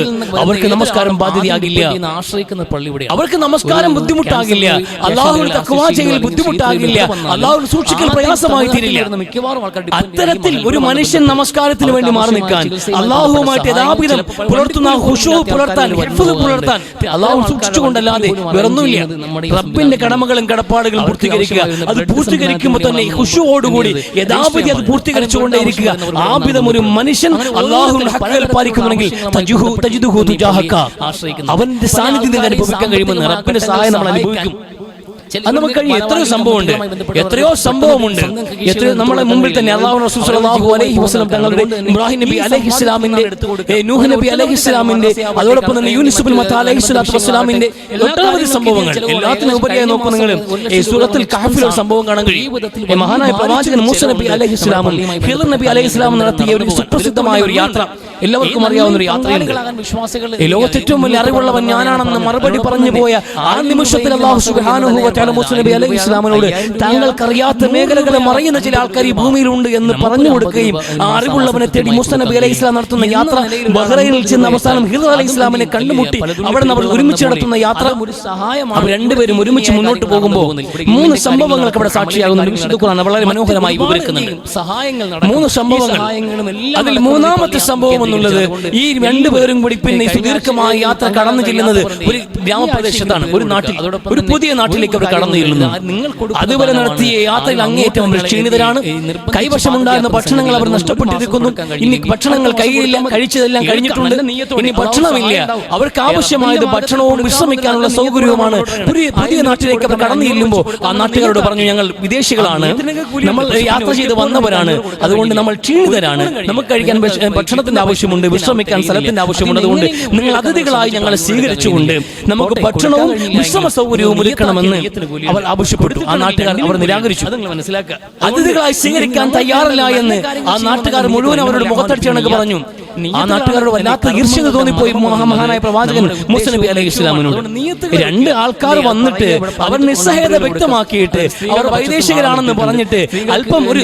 A: അവർക്ക് നമസ്കാരം ബാധ്യതയാകില്ല, അവർക്ക് നമസ്കാരം ബുദ്ധിമുട്ടാകില്ല, അല്ലാഹുവിൽ തഖ്വാ ചെയ്യൽ ബുദ്ധിമുട്ടാകില്ല, അല്ലാഹുവിൽ സൂക്ഷിക്കൽ പ്രയാസമായി തീരില്ല. മിക്കവാറും ആൾക്കാർ
B: ഇത്തരത്തിൽ ഒരു മനുഷ്യൻ നമസ്കാരത്തിന് വേണ്ടി മാറി നിൽക്കാൻ, അള്ളാഹുവുമായിട്ട് യഥാപിതം പുലർത്തുന്ന ഖുശൂ പുലർത്താൻ, ഹിഫ്ദ് പുലർത്താൻ അള്ളാഹു സൂക്ഷിച്ചുകൊണ്ടല്ലാതെ വേറൊന്നുമില്ല. റബ്ബിന്റെ കടമകളും കടപ്പാടുകളും പൂർത്തീകരിക്കുക, അത് പൂർത്തീകരിക്കുമ്പോൾ തന്നെ ഖുശൂവോടുകൂടി യഥാപതി അത് പൂർത്തീകരിച്ചുകൊണ്ടേയിരിക്കുക. ആബിദം ഒരു മനുഷ്യൻ അള്ളാഹുവിന്റെ ഹക്കുകൾ പാലിക്കുന്നുണ്ടെങ്കിൽ അവന്റെ സാന്നിധ്യം അനുഭവിക്കാൻ കഴിയുമെന്ന്, റബ്ബിന്റെ സഹായം നമ്മൾ അനുഭവിക്കും. അത് നമുക്ക് കഴിയും. എത്രയോ സംഭവമുണ്ട്, എത്രയോ സംഭവമുണ്ട്. എത്രയോ നമ്മളെ മുമ്പിൽ തന്നെ അല്ലാഹു റസൂൽ സ്വല്ലല്ലാഹു അലൈഹി വസല്ലം തങ്ങളുടെ ഇബ്രാഹിം നബി അലൈഹിസ്സലാമിന്റെ, നൂഹ് നബി അലൈഹിസ്സലാമിന്റെ, അതോടൊപ്പം തന്നെ യൂനുസ് ബിൻ മത്താ അലൈഹിസ്സലാത്തു വസ്സലാമിന്റെ ഒട്ടനവധി സംഭവങ്ങൾ. എല്ലാത്തിനും ഉപരിയായി നോക്കൂ നിങ്ങൾ സൂറത്തുൽ കഹ്ഫിൽ ഒരു സംഭവം കാണാൻ കഴിയും. മഹാനായ പ്രവാചകൻ മൂസ നബി അലൈഹിസ്സലാമും ഖിദ്ർ നബി അലൈഹിസ്സലാമും നടത്തിയ ഒരു സുപ്രസിദ്ധമായ ഒരു യാത്ര, എല്ലാവർക്കും അറിയാവുന്ന ഒരു യാത്രയാണ്. ലോകത്തെ ഏറ്റവും വലിയ അറിവുള്ളവൻ ഞാനാണെന്ന് മറുപടി പറഞ്ഞു പോയ ആ നിമിഷത്തിൽ അല്ലാഹു സുബ്ഹാനഹു വ തആല മൂസ നബി അലൈഹി ഇസ്ലാമിനോട് താങ്കൾക്കറിയാത്ത മേഖലകളെ മറയുന്ന ചില ആൾക്കാർ ഈ ഭൂമിയിലുണ്ട് എന്ന് പറഞ്ഞു കൊടുക്കുകയും ആ അറിവുള്ളവനെ തേടി മൂസ നബി അലൈഹി ഇസ്ലാം നടത്തുന്ന യാത്ര, ബഹ്റൈനിൽ ചെന്ന് അവസാനം ഖിദ്ർ അലൈഹി ഇസ്ലാമിനെ കണ്ടുമുട്ടി അവിടെ അവർ ഒരുമിച്ച് നടത്തുന്ന യാത്ര ഒരു സഹായമാണ്. അവർ രണ്ടുപേരും ഒരുമിച്ച് മുന്നോട്ട് പോകുമ്പോൾ 3 സംഭവങ്ങൾക്ക് അവിടെ സാക്ഷിയാകുന്നുണ്ട്. വിശുദ്ധ ഖുർആൻ വളരെ മനോഹരമായി വിവരിക്കുന്നുണ്ട്. 3 സംഭവങ്ങൾ. അതിൽ 3ാമത്തെ സംഭവം എന്നുള്ളത് ഈ രണ്ടുപേരും കൂടി പിന്നെ സുദീർഘമായ യാത്ര കടന്നു ചെല്ലുന്നത് ഒരു ഗ്രാമപ്രദേശത്താണ്, ഒരു നാട്ടിൽ, ഒരു പുതിയ നാട്ടിലേക്ക് അവർ കടന്നു ചെല്ലുന്നു. അതുവരെ നടത്തിയ യാത്രയിൽ അങ്ങേയറ്റം അവർ ക്ഷീണിതരാണ്. കൈവശമുണ്ടായിരുന്ന ഭക്ഷണങ്ങൾ അവർ നഷ്ടപ്പെട്ടിരിക്കുന്നു. ഇനി ഭക്ഷണങ്ങൾ കയ്യിലില്ല, കഴിച്ചതെല്ലാം കഴിഞ്ഞിട്ടുണ്ട്, ഇനി ഭക്ഷണമില്ല. അവർക്ക് ആവശ്യമായത് ഭക്ഷണവും വിശ്രമിക്കാനുള്ള സൗകര്യവുമാണ്. പുതിയ നാട്ടിലേക്ക് അവർ കടന്നു ചെല്ലുമ്പോൾ ആ നാട്ടുകാരോട് പറഞ്ഞു, ഞങ്ങൾ വിദേശികളാണ്, നമ്മൾ യാത്ര ചെയ്ത് വന്നവരാണ്, അതുകൊണ്ട് നമ്മൾ ക്ഷീണിതരാണ്, നമുക്ക് കഴിക്കാൻ ഭക്ഷണത്തിന്റെ ആവശ്യമുണ്ട്, വിശ്രമിക്കാൻ സ്ഥലത്തിന്റെ ആവശ്യമുണ്ട്, അതുകൊണ്ട് നിങ്ങൾ അതിഥികളായി ഞങ്ങളെ സ്വീകരിച്ചുകൊണ്ട് നമുക്ക് ഭക്ഷണവും വിശ്രമ സൗകര്യവും ഒരുക്കണമെന്ന് അവർ ആവശ്യപ്പെട്ടു. ആ നാട്ടുകാർ അവർ നിരാകരിച്ചു. മനസ്സിലാക്കുക, അതിഥികളായി സ്വീകരിക്കാൻ തയ്യാറല്ല എന്ന് ആ നാട്ടുകാർ മുഴുവൻ അവരുടെ മുഖത്തടിച്ചണക്ക് പറഞ്ഞു. ആ നാട്ടുകാരോട് വല്ലാത്ത ഈർഷ്യ തോന്നിപ്പോയി മഹാനായ പ്രവാചകൻ മൂസ നബി അലൈഹി ഇസ്ലാമിനോട്. 2 ആൾക്കാർ വന്നിട്ട് അവർ നിസ്സഹായത വ്യക്തമാക്കിയിട്ട് അവർ വൈദേശികരാണെന്ന് പറഞ്ഞിട്ട് അല്പം ഒരു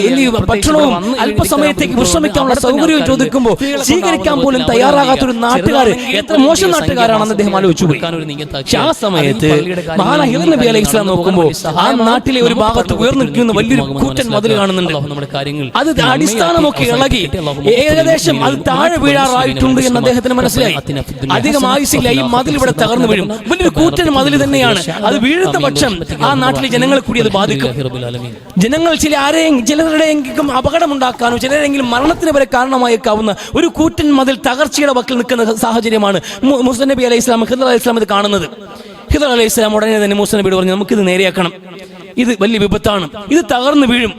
B: ഭക്ഷണവും അല്പസമയത്തേക്ക് വിശ്രമിക്കാനുള്ള സൗകര്യവും ചോദിക്കുമ്പോൾ സ്വീകരിക്കാൻ പോലും തയ്യാറാകാത്തൊരു നാട്ടുകാർ എത്ര മോശം നാട്ടുകാരാണെന്ന് അദ്ദേഹം ആലോചിച്ചുപോയി. ആ സമയത്ത് മഹാനായ ഖിദ്ർ നബി അലൈഹി ഇസ്ലാം നോക്കുമ്പോൾ ആ നാട്ടിലെ ഒരു ഭാഗത്ത് ഉയർന്നു നിൽക്കുന്ന വലിയൊരു കൂറ്റൻ മതിൽ കാണുന്നുണ്ട്. അത് അടിസ്ഥാനമൊക്കെ ഇളകി ഏകദേശം അത് താഴെ വീഴാറായിട്ടുണ്ട് എന്ന് അദ്ദേഹത്തിന് മനസ്സിലായി. അധികം ആയുസില്ല, ഈ മതിൽ ഇവിടെ തകർന്നു വീഴും. വലിയൊരു കൂറ്റൻ മതിൽ തന്നെയാണ്. അത് വീഴുന്ന പക്ഷം ആ നാട്ടിലെ ജനങ്ങളെ കൂടി അത് ബാധിക്കും. ജനങ്ങൾ ചിലരുടെയെങ്കിലും അപകടമുണ്ടാക്കാനോ ചിലരെങ്കിലും മരണത്തിന് വരെ കാരണമായേക്കാവുന്ന ഒരു കൂറ്റൻ മതിൽ തകർച്ചയുടെ വക്കിൽ നിൽക്കുന്ന സാഹചര്യമാണ് മൂസ നബി അലൈഹി ഇസ്ലാം, ഖിദ്ർ അലൈഹി ഇസ്ലാം ഇത് കാണുന്നത്. ഖിദ്ർ അലൈഹി ഇസ്ലാം ഉടനെ തന്നെ മൂസ നബിയോട് പറഞ്ഞു, നമുക്കിത് നേരെയാക്കണം, ഇത് വലിയ വിപത്താണ്, ഇത് തകർന്നു വീഴും,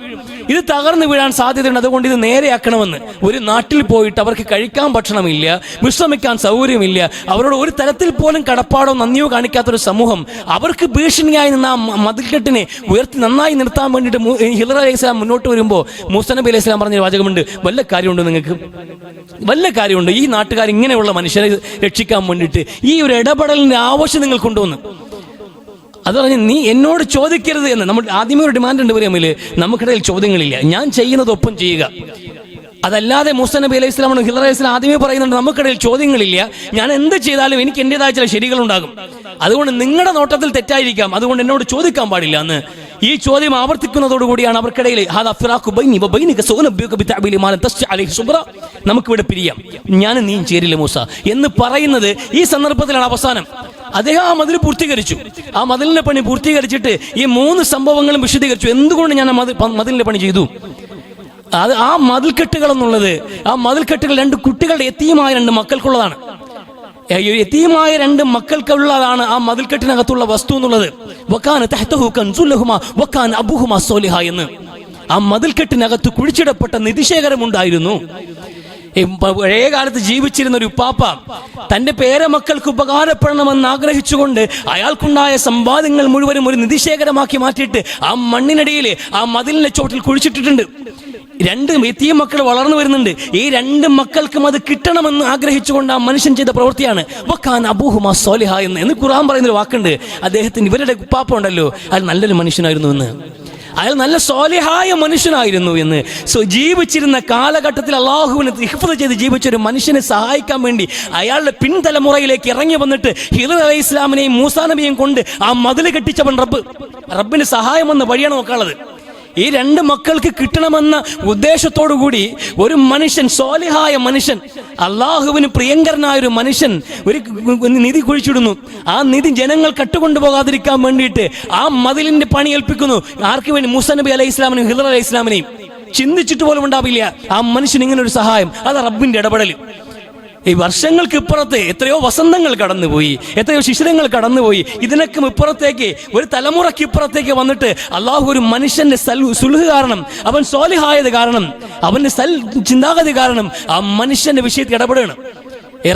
B: ഇത് തകർന്നു വീഴാൻ സാധ്യതയുണ്ട്, അതുകൊണ്ട് ഇത് നേരെയാക്കണമെന്ന്. ഒരു നാട്ടിൽ പോയിട്ട് അവർക്ക് കഴിക്കാൻ ഭക്ഷണമില്ല, വിശ്രമിക്കാൻ സൗകര്യമില്ല, അവരോട് ഒരു തരത്തിൽ പോലും കടപ്പാടോ നന്ദിയോ കാണിക്കാത്തൊരു സമൂഹം അവർക്ക് ഭീഷണിയായി നിന്ന് ആ മതിൽക്കെട്ടിനെ ഉയർത്തി നന്നായി നിർത്താൻ വേണ്ടിയിട്ട് ഖിദ്ർ അലൈഹി ഇസ്ലാം മുന്നോട്ട് വരുമ്പോൾ മൂസ നബി അലൈഹി ഇസ്ലാം പറഞ്ഞ വാചകമുണ്ട്, വല്ല കാര്യമുണ്ട് നിങ്ങൾക്ക്, വല്ല കാര്യമുണ്ട് ഈ നാട്ടുകാർ ഇങ്ങനെയുള്ള മനുഷ്യരെ രക്ഷിക്കാൻ വേണ്ടിയിട്ട് ഈ ഒരു ഇടപെടലിന്റെ ആവശ്യം നിങ്ങൾ കൊണ്ടുവന്നു. അത് പറഞ്ഞ് നീ എന്നോട് ചോദിക്കരുത് എന്ന്. നമ്മൾ ആദ്യമേ ഒരു ഡിമാൻഡ് ഉണ്ട് വരികയിൽ, നമുക്കിടയിൽ ചോദ്യങ്ങളില്ല, ഞാൻ ചെയ്യുന്നത് ഒപ്പം ചെയ്യുക. അതല്ലാതെ മൂസ നബി അലൈഹി ഇസ്ലാമാണ് ഖിദ്ർ അലൈഹി ഇസ്ലാം ആദ്യമേ പറയുന്നുണ്ട്, നമുക്കിടയിൽ ചോദ്യങ്ങളില്ല, ഞാൻ എന്ത് ചെയ്താലും എനിക്ക് എന്റേതായ ചില ശരികളുണ്ടാകും, അതുകൊണ്ട് നിങ്ങളുടെ നോട്ടത്തിൽ തെറ്റായിരിക്കാം, അതുകൊണ്ട് എന്നോട് ചോദിക്കാൻ പാടില്ല എന്ന്. ഈ ചോദ്യം ആവർത്തിക്കുന്നതോടുകൂടിയാണ് അവർക്കിടയിൽ നമുക്കിവിടെ പിരിയാം, ഞാനും നീയും ചേരില്ല മൂസ എന്ന് പറയുന്നത്. ഈ സന്ദർഭത്തിലാണ് അവസാനം അദ്ദേഹം ആ മതിൽ പൂർത്തീകരിച്ചു. ആ മതിലിന്റെ പണി പൂർത്തീകരിച്ചിട്ട് ഈ 3 സംഭവങ്ങളും വിശദീകരിച്ചു. എന്തുകൊണ്ട് ഞാൻ മതിലിന്റെ പണി ചെയ്തു? അത് ആ മതിൽക്കെട്ടുകൾ എന്നുള്ളത്, ആ മതിൽക്കെട്ടുകൾ 2 കുട്ടികളുടെ യതീമായ 2 മക്കൾക്കുള്ളതാണ്. യതീമായ 2 മക്കൾക്കുള്ളതാണ് ആ മതിൽക്കെട്ടിനകത്തുള്ള വസ്തു എന്നുള്ളത്. വകാന തഹ്തഹു കൻസുൽ ലഹുമാ വകാന അബൂഹുമാ സോലിഹാ എന്ന്. ആ മതിൽക്കെട്ടിനകത്ത് കുഴിച്ചിടപ്പെട്ട നിധിശേഖരമുണ്ടായിരുന്നു. പഴയ കാലത്ത് ജീവിച്ചിരുന്ന ഒരു ഉപ്പാപ്പ തന്റെ പേരമക്കൾക്ക് ഉപകാരപ്പെടണമെന്ന് ആഗ്രഹിച്ചുകൊണ്ട് അയാൾക്കുണ്ടായ സമ്പാദ്യങ്ങൾ മുഴുവനും ഒരു നിധിശേഖരമാക്കി മാറ്റിയിട്ട് ആ മണ്ണിനടിയിൽ ആ മതിലിന്റെ ചോട്ടിൽ കുഴിച്ചിട്ടിട്ടുണ്ട്. 2 യതീം മക്കൾ വളർന്നു വരുന്നുണ്ട്. ഈ 2 മക്കൾക്കും അത് കിട്ടണമെന്ന് ആഗ്രഹിച്ചുകൊണ്ട് ആ മനുഷ്യൻ ചെയ്ത പ്രവൃത്തിയാണ് വകാന അബൂഹുമാ സോലിഹാ എന്ന് ഖുർആൻ പറയുന്നൊരു വാക്കുണ്ട്. അദ്ദേഹത്തിന് ഇവരുടെ ഉപ്പാപ്പ ഉണ്ടല്ലോ, അയാൾ നല്ലൊരു മനുഷ്യനായിരുന്നു എന്ന്, അയാൾ നല്ല സ്വാലിഹായ മനുഷ്യനായിരുന്നു എന്ന്. ജീവിച്ചിരുന്ന കാലഘട്ടത്തിൽ അള്ളാഹുവിനെ ഹിഫ്ദ് ചെയ്ത് ജീവിച്ച ഒരു മനുഷ്യനെ സഹായിക്കാൻ വേണ്ടി അയാളുടെ പിൻതലമുറയിലേക്ക് ഇറങ്ങി വന്നിട്ട് ഖിദ്ർ അലൈഹി ഇസ്ലാമിനെയും മൂസാ നബിയെയും കൊണ്ട് ആ മതിൽ കെട്ടിച്ചവൻ റബ്ബിന് സഹായം വന്ന വഴിയാണ് നോക്കാനുള്ളത്. ഈ 2 മക്കൾക്ക് കിട്ടണമെന്ന ഉദ്ദേശത്തോടു കൂടി ഒരു മനുഷ്യൻ, സ്വാലിഹായ മനുഷ്യൻ, അള്ളാഹുവിന് പ്രിയങ്കരനായ ഒരു മനുഷ്യൻ ഒരു നിധി കുഴിച്ചിടുന്നു. ആ നിധി ജനങ്ങൾ കട്ടുകൊണ്ടുപോകാതിരിക്കാൻ വേണ്ടിയിട്ട് ആ മതിലിന്റെ പണി ഏൽപ്പിക്കുന്നു. ആർക്ക് വേണ്ടി? മൂസാ നബി അലൈഹി ഇസ്ലാമിനും ഹിദർ അലൈഹി ഇസ്ലാമിനെയും. ചിന്തിച്ചിട്ട് പോലും ഉണ്ടാവില്ല ആ മനുഷ്യൻ ഇങ്ങനെ ഒരു സഹായം. അത് റബ്ബിന്റെ ഇടപെടൽ. ഈ വർഷങ്ങൾക്ക് ഇപ്പുറത്ത് എത്രയോ വസന്തങ്ങൾ കടന്നുപോയി, എത്രയോ ശിശിരങ്ങൾ കടന്നുപോയി. ഇതിനൊക്കെ ഇപ്പുറത്തേക്ക്, ഒരു തലമുറയ്ക്ക് ഇപ്പുറത്തേക്ക് വന്നിട്ട് അള്ളാഹു ഒരു മനുഷ്യന്റെ സുൽഹ് കാരണം, അവൻ സ്വാലിഹായത് കാരണം, അവന്റെ ചിന്താഗതി കാരണം ആ മനുഷ്യന്റെ വിഷയത്തിൽ ഇടപെടണം.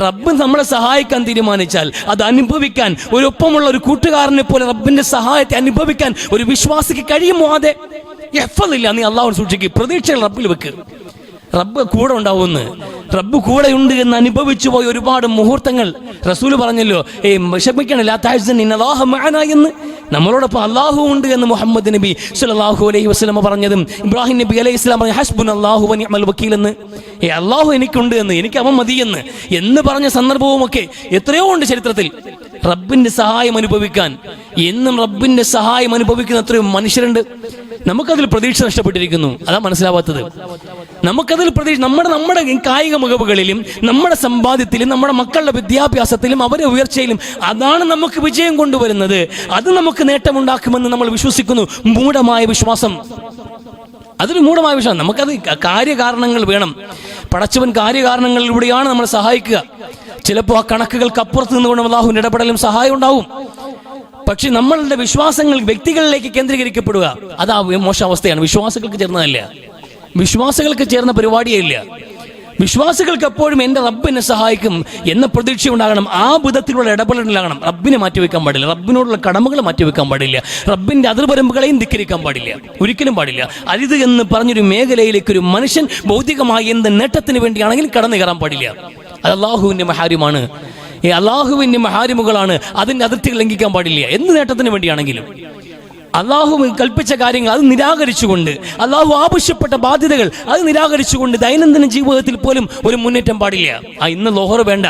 B: റബ്ബ് നമ്മളെ സഹായിക്കാൻ തീരുമാനിച്ചാൽ അത് അനുഭവിക്കാൻ, ഒരു ഒപ്പമുള്ള ഒരു കൂട്ടുകാരനെ പോലെ റബ്ബിന്റെ സഹായത്തെ അനുഭവിക്കാൻ ഒരു വിശ്വാസിക്ക് കഴിയുമോ? അതെ, എഫില്ല. നീ അള്ളാഹുവിനെ സൂക്ഷിക്കുക, പ്രതീക്ഷകൾ റബ്ബിൽ വെക്ക്. റബ്ബ് കൂടെ ഉണ്ടാവുമെന്ന്, റബ്ബ് കൂടെ ഉണ്ട് എന്ന് അനുഭവിച്ചു പോയ ഒരുപാട് മുഹൂർത്തങ്ങൾ റസൂല് പറഞ്ഞല്ലോ, വിഷമിക്കണില്ല എന്ന്. നമ്മളോടൊപ്പം അള്ളാഹു ഉണ്ട് എന്ന് മുഹമ്മദ് നബി സല്ലല്ലാഹു അലൈഹി വസല്ലം പറഞ്ഞതും ഇബ്രാഹിം നബി അലൈഹി ഇസ്ലാം പറഞ്ഞ ഹസ്ബുനല്ലാഹു വ നിഅമൽ വക്കീൽ എന്ന്, അള്ളാഹു എനിക്കുണ്ട് എന്ന്, എനിക്ക് അവൻ എന്ന് പറഞ്ഞ സന്ദർഭവുമൊക്കെ എത്രയോ ഉണ്ട് ചരിത്രത്തിൽ. റബ്ബിന്റെ സഹായം അനുഭവിക്കാൻ, എന്നും റബ്ബിന്റെ സഹായം അനുഭവിക്കുന്ന എത്രയോ മനുഷ്യരുണ്ട്. നമുക്കതിൽ പ്രതീക്ഷ നഷ്ടപ്പെട്ടിരിക്കുന്നു. അതാ മനസ്സിലാവാത്തത്. നമുക്കതിൽ പ്രതീക്ഷ, നമ്മുടെ കായിക മികവുകളിലും, നമ്മുടെ സമ്പാദ്യത്തിലും, നമ്മുടെ മക്കളുടെ വിദ്യാഭ്യാസത്തിലും, അവരുടെ ഉയർച്ചയിലും അതാണ് നമുക്ക് വിജയം കൊണ്ടുവരുന്നത്. അത് നമുക്ക് നേട്ടമുണ്ടാക്കുമെന്ന് നമ്മൾ വിശ്വസിക്കുന്നു. മൂഢമായ വിശ്വാസം, അതൊരു മൂഢമായ വിശ്വാസം. നമുക്കത് കാര്യകാരണങ്ങൾ വേണം. പടച്ചവൻ കാര്യകാരണങ്ങളിലൂടെയാണ് നമ്മളെ സഹായിക്കുക. ചിലപ്പോൾ ആ കണക്കുകൾക്ക് അപ്പുറത്ത് നിന്നുകൊണ്ട് അല്ലാഹുവിന്റെ ഇടപെടലും സഹായം ഉണ്ടാവും. പക്ഷെ നമ്മളുടെ വിശ്വാസങ്ങൾ വ്യക്തികളിലേക്ക് കേന്ദ്രീകരിക്കപ്പെടുക, അതാ മോശാവസ്ഥയാണ്. വിശ്വാസികൾക്ക് ചേർന്നതല്ല, വിശ്വാസികൾക്ക് ചേർന്ന പരിപാടിയേ ഇല്ല. വിശ്വാസികൾക്ക് എപ്പോഴും എൻ്റെ റബ്ബ് എന്നെ സഹായിക്കും എന്ന പ്രതീക്ഷ ഉണ്ടാകണം. ആ വിധത്തിലുള്ള ഇടപെടലുണ്ടാകണം. റബ്ബിനെ മാറ്റിവെക്കാൻ പാടില്ല, റബ്ബിനോടുള്ള കടമകൾ മാറ്റിവെക്കാൻ പാടില്ല, റബ്ബിന്റെ അതിർവരമ്പുകളെയും ധിക്കരിക്കാൻ പാടില്ല, ഒരിക്കലും പാടില്ല. അരുത് എന്ന് പറഞ്ഞൊരു മേഖലയിലേക്ക് ഒരു മനുഷ്യൻ ഭൗതികമായി എന്ത് നേട്ടത്തിന് വേണ്ടിയാണെങ്കിലും കടന്നു കയറാൻ പാടില്ല. അത് അള്ളാഹുവിന്റെ മഹാരിമാണ്, അള്ളാഹുവിന്റെ മഹാരിമുകളാണ്. അതിന്റെ അതിർത്തികൾ ലംഘിക്കാൻ പാടില്ല. എന്ത് നേട്ടത്തിന് വേണ്ടിയാണെങ്കിലും അള്ളാഹു കൽപ്പിച്ച കാര്യങ്ങൾ അത് നിരാകരിച്ചുകൊണ്ട്, അള്ളാഹു ആവശ്യപ്പെട്ട ബാധ്യതകൾ അത് നിരാകരിച്ചുകൊണ്ട് ദൈനംദിന ജീവിതത്തിൽ പോലും ഒരു മുന്നേറ്റം പാടില്ല. ഇന്ന് ലോഹർ വേണ്ട,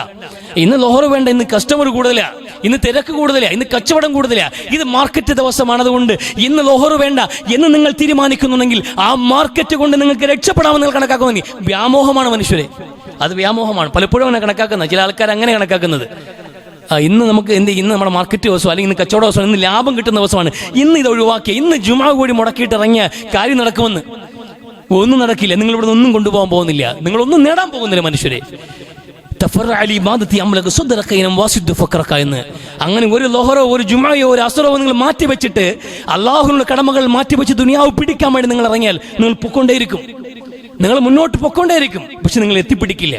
B: ഇന്ന് കസ്റ്റമർ കൂടുതലാ, ഇന്ന് തിരക്ക് കൂടുതലാ, ഇന്ന് കച്ചവടം കൂടുതലാ, ഇത് മാർക്കറ്റ് ദിവസമാണതുകൊണ്ട് ഇന്ന് ലോഹർ വേണ്ട എന്ന് നിങ്ങൾ തീരുമാനിക്കുന്നുണ്ടെങ്കിൽ ആ മാർക്കറ്റ് കൊണ്ട് നിങ്ങൾക്ക് രക്ഷപ്പെടാമെന്ന് നിങ്ങൾ കണക്കാക്കുമെങ്കിൽ വ്യാമോഹമാണ് മനുഷ്യരെ. അത് വ്യാമോഹമാണ്. പലപ്പോഴും അങ്ങനെ കണക്കാക്കുന്നത് ചില ആൾക്കാർ അങ്ങനെ കണക്കാക്കുന്നത്. ഇന്ന് നമുക്ക് ഇന്ന് നമ്മുടെ മാർക്കറ്റ് ദിവസം, അല്ലെങ്കിൽ ഇന്ന് കച്ചവട ദിവസം, ഇന്ന് ലാഭം കിട്ടുന്ന ദിവസമാണ്, ഇന്ന് ഇത് ഒഴിവാക്കിയ, ഇന്ന് ജുമാ കൂടി മുടക്കിയിട്ട് ഇറങ്ങിയ കാര്യം നടക്കുമെന്ന്. ഒന്നും നടക്കില്ല. നിങ്ങൾ ഇവിടെ ഒന്നും കൊണ്ടുപോകാൻ പോകുന്നില്ല, നിങ്ങളൊന്നും നേടാൻ പോകുന്നില്ല മനുഷ്യരെ. അങ്ങനെ ഒരു ലോഹറോ ഒരു ജുമായോ ഒരു അസറോ നിങ്ങൾ മാറ്റിവെച്ചിട്ട് അള്ളാഹുവിനുള്ള കടമകൾ മാറ്റിവെച്ച് ദുനിയാവ് പിടിക്കാൻ വേണ്ടി നിങ്ങൾ ഇറങ്ങിയാൽ നിങ്ങൾ പൊക്കൊണ്ടേയിരിക്കും, നിങ്ങൾ മുന്നോട്ട് പൊക്കൊണ്ടേയിരിക്കും. പക്ഷെ നിങ്ങൾ എത്തിപ്പിടിക്കില്ല.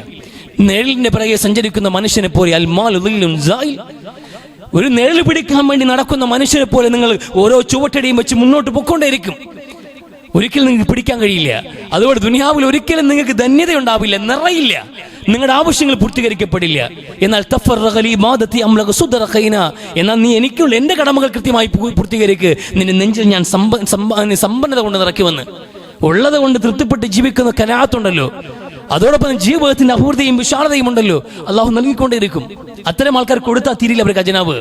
B: നിഴലിന്റെ പിറകെ സഞ്ചരിക്കുന്ന മനുഷ്യനെ പോലെ ഒരു നിഴൽ പിടിക്കാൻ വേണ്ടി നടക്കുന്ന മനുഷ്യനെ പോലെ നിങ്ങൾ ഓരോ ചുവട്ടടിയും വെച്ച് മുന്നോട്ട് പൊക്കൊണ്ടേയിരിക്കും. ഒരിക്കലും നിങ്ങൾക്ക് പിടിക്കാൻ കഴിയില്ല. അതുകൊണ്ട് ദുനിയാവിൽ ഒരിക്കലും നിങ്ങൾക്ക് ധന്യത ഉണ്ടാവില്ല, നിറയില്ല, നിങ്ങളുടെ ആവശ്യങ്ങൾ പൂർത്തീകരിക്കപ്പെടില്ല. എന്നാൽ എന്നാൽ നീ എനിക്കുള്ള എൻ്റെ കടമകൾ കൃത്യമായി പൂർത്തീകരിക്ക്, നിന്റെ നെഞ്ചിൽ ഞാൻ സമ്പന്നത കൊണ്ട് നിറയ്ക്കുമെന്ന്. ഉള്ളത് കൊണ്ട് തൃപ്തിപ്പെട്ട് ജീവിക്കുന്ന കനാത്തുണ്ടല്ലോ, അതോടൊപ്പം ജീവിതത്തിന്റെ അപൂർത്തിയും വിശാലതയും ഉണ്ടല്ലോ, അള്ളാഹു നൽകിക്കൊണ്ടേയിരിക്കും. അത്തരം ആൾക്കാർ കൊടുത്താൽ തീരില്ല അവർ ഖജനാവ്.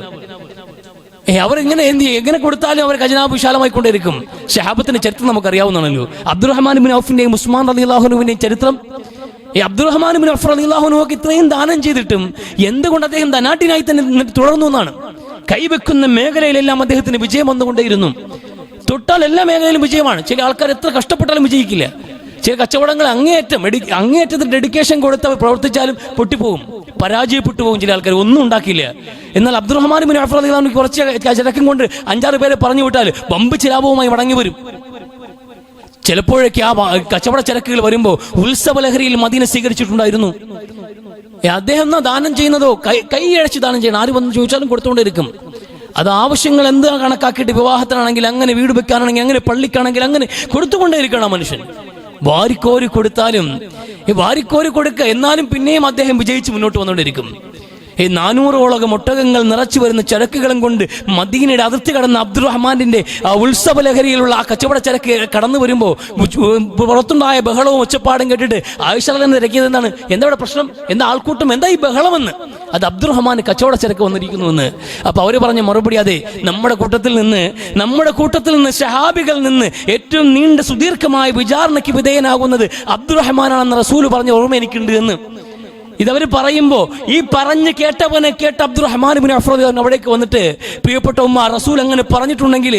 B: എങ്ങനെ കൊടുത്താലും അവർ ഖജനാവ് വിശാലമായിക്കൊണ്ടേയിരിക്കും. ശഹാബത്തിന്റെ ചരിത്രം നമുക്കറിയാവുന്നതാണല്ലോ. അബ്ദുറഹ്മാൻ ബിൻ ഔഫിന്റെയും ഉസ്മാൻ റളിയല്ലാഹു അൻഹുവിന്റെയും ചരിത്രം. അബ്ദുറഹ്മാൻ ബിൻ ഔഫ് റളിയല്ലാഹു അൻഹു ഇത്രയും ദാനം ചെയ്തിട്ടും എന്തുകൊണ്ട് അദ്ദേഹം ധനാഢ്യനായി തന്നെ തുടർന്നു എന്നാണ്. കൈവെക്കുന്ന മേഖലയിലെല്ലാം അദ്ദേഹത്തിന് വിജയം വന്നുകൊണ്ടേയിരുന്നു. തൊട്ടാൽ എല്ലാ മേഖലയിലും വിജയമാണ്. ചില ആൾക്കാർ എത്ര കഷ്ടപ്പെട്ടാലും വിജയിക്കില്ല. ചില കച്ചവടങ്ങൾ അങ്ങേയറ്റത്തിൽ ഡെഡിക്കേഷൻ കൊടുത്ത് പ്രവർത്തിച്ചാലും പൊട്ടിപ്പോകും, പരാജയപ്പെട്ടു പോകും. ചില ആൾക്കാർ ഒന്നും ഉണ്ടാക്കിയില്ല. എന്നാൽ അബ്ദുറഹ്മാൻ ബിൻ ഔഫ് റളിയല്ലാഹു അൻഹു കുറച്ച് ചരക്കും കൊണ്ട് 5-6 പേരെ പറഞ്ഞു വിട്ടാൽ വമ്പിച്ച ലാഭവുമായി മടങ്ങി വരും. ചിലപ്പോഴൊക്കെ ആ കച്ചവട ചരക്കുകൾ വരുമ്പോൾ ഉത്സവലഹരിയിൽ മദീന സ്വീകരിച്ചിട്ടുണ്ടായിരുന്നു. അദ്ദേഹം എന്നാ ദാനം ചെയ്യുന്നതോ കൈയഴച്ച് ദാനം ചെയ്യണം. ആര് വന്ന് ചോദിച്ചാലും കൊടുത്തുകൊണ്ടിരിക്കും. അത് ആവശ്യങ്ങൾ എന്താ കണക്കാക്കിയിട്ട് വിവാഹത്തിനാണെങ്കിൽ അങ്ങനെ, വീട് വെക്കാനാണെങ്കിൽ അങ്ങനെ, പള്ളിക്കാണെങ്കിൽ അങ്ങനെ കൊടുത്തുകൊണ്ടേയിരിക്കണം മനുഷ്യൻ. വാരിക്കോരി കൊടുത്താലും വാരിക്കോരി കൊടുക്കുക, എന്നാലും പിന്നെയും അദ്ദേഹം വിജയിച്ച് മുന്നോട്ട് വന്നുകൊണ്ടിരിക്കും. 400ഓളം ഒട്ടകങ്ങൾ നിറച്ചു വരുന്ന ചരക്കുകളും കൊണ്ട് മദീനയുടെ അതിർത്തി കടന്ന അബ്ദുറഹ്മാനിന്റെ ഉത്സവ ലഹരിയിലുള്ള ആ കച്ചവട ചരക്ക് കടന്നു വരുമ്പോൾ പുറത്തുണ്ടായ ബഹളവും ഒച്ചപ്പാടും കേട്ടിട്ട് ആയിഷ തന്നെ തിരക്കിയത് എന്താണ്? എന്താ ഇവിടെ പ്രശ്നം? എന്താ ആൾക്കൂട്ടം? എന്താ ഈ ബഹളമെന്ന്? അത് അബ്ദുറഹ്മാൻ കച്ചവട ചരക്ക് വന്നിരിക്കുന്നുവെന്ന്. അപ്പൊ അവര് പറഞ്ഞ മറുപടി, അതെ, നമ്മുടെ കൂട്ടത്തിൽ നിന്ന് ശഹാബികളിൽ നിന്ന് ഏറ്റവും നീണ്ട സുദീർഘമായ വിചാരണയ്ക്ക് വിധേയനാകുന്നത് അബ്ദുറഹ്മാനാണെന്ന് റസൂൽ പറഞ്ഞ ഓർമ്മ എനിക്കുണ്ട് എന്ന്. ഇതവർ പറയുമ്പോൾ ഈ പറഞ്ഞ് കേട്ട അബ്ദുറഹ്മാൻ ഇബ്നു ഔഫ് റളിയല്ലാഹു അൻഹു അവിടേക്ക് വന്നിട്ട്, പ്രിയപ്പെട്ട ഉമ്മ, റസൂൽ അങ്ങനെ പറഞ്ഞിട്ടുണ്ടെങ്കിൽ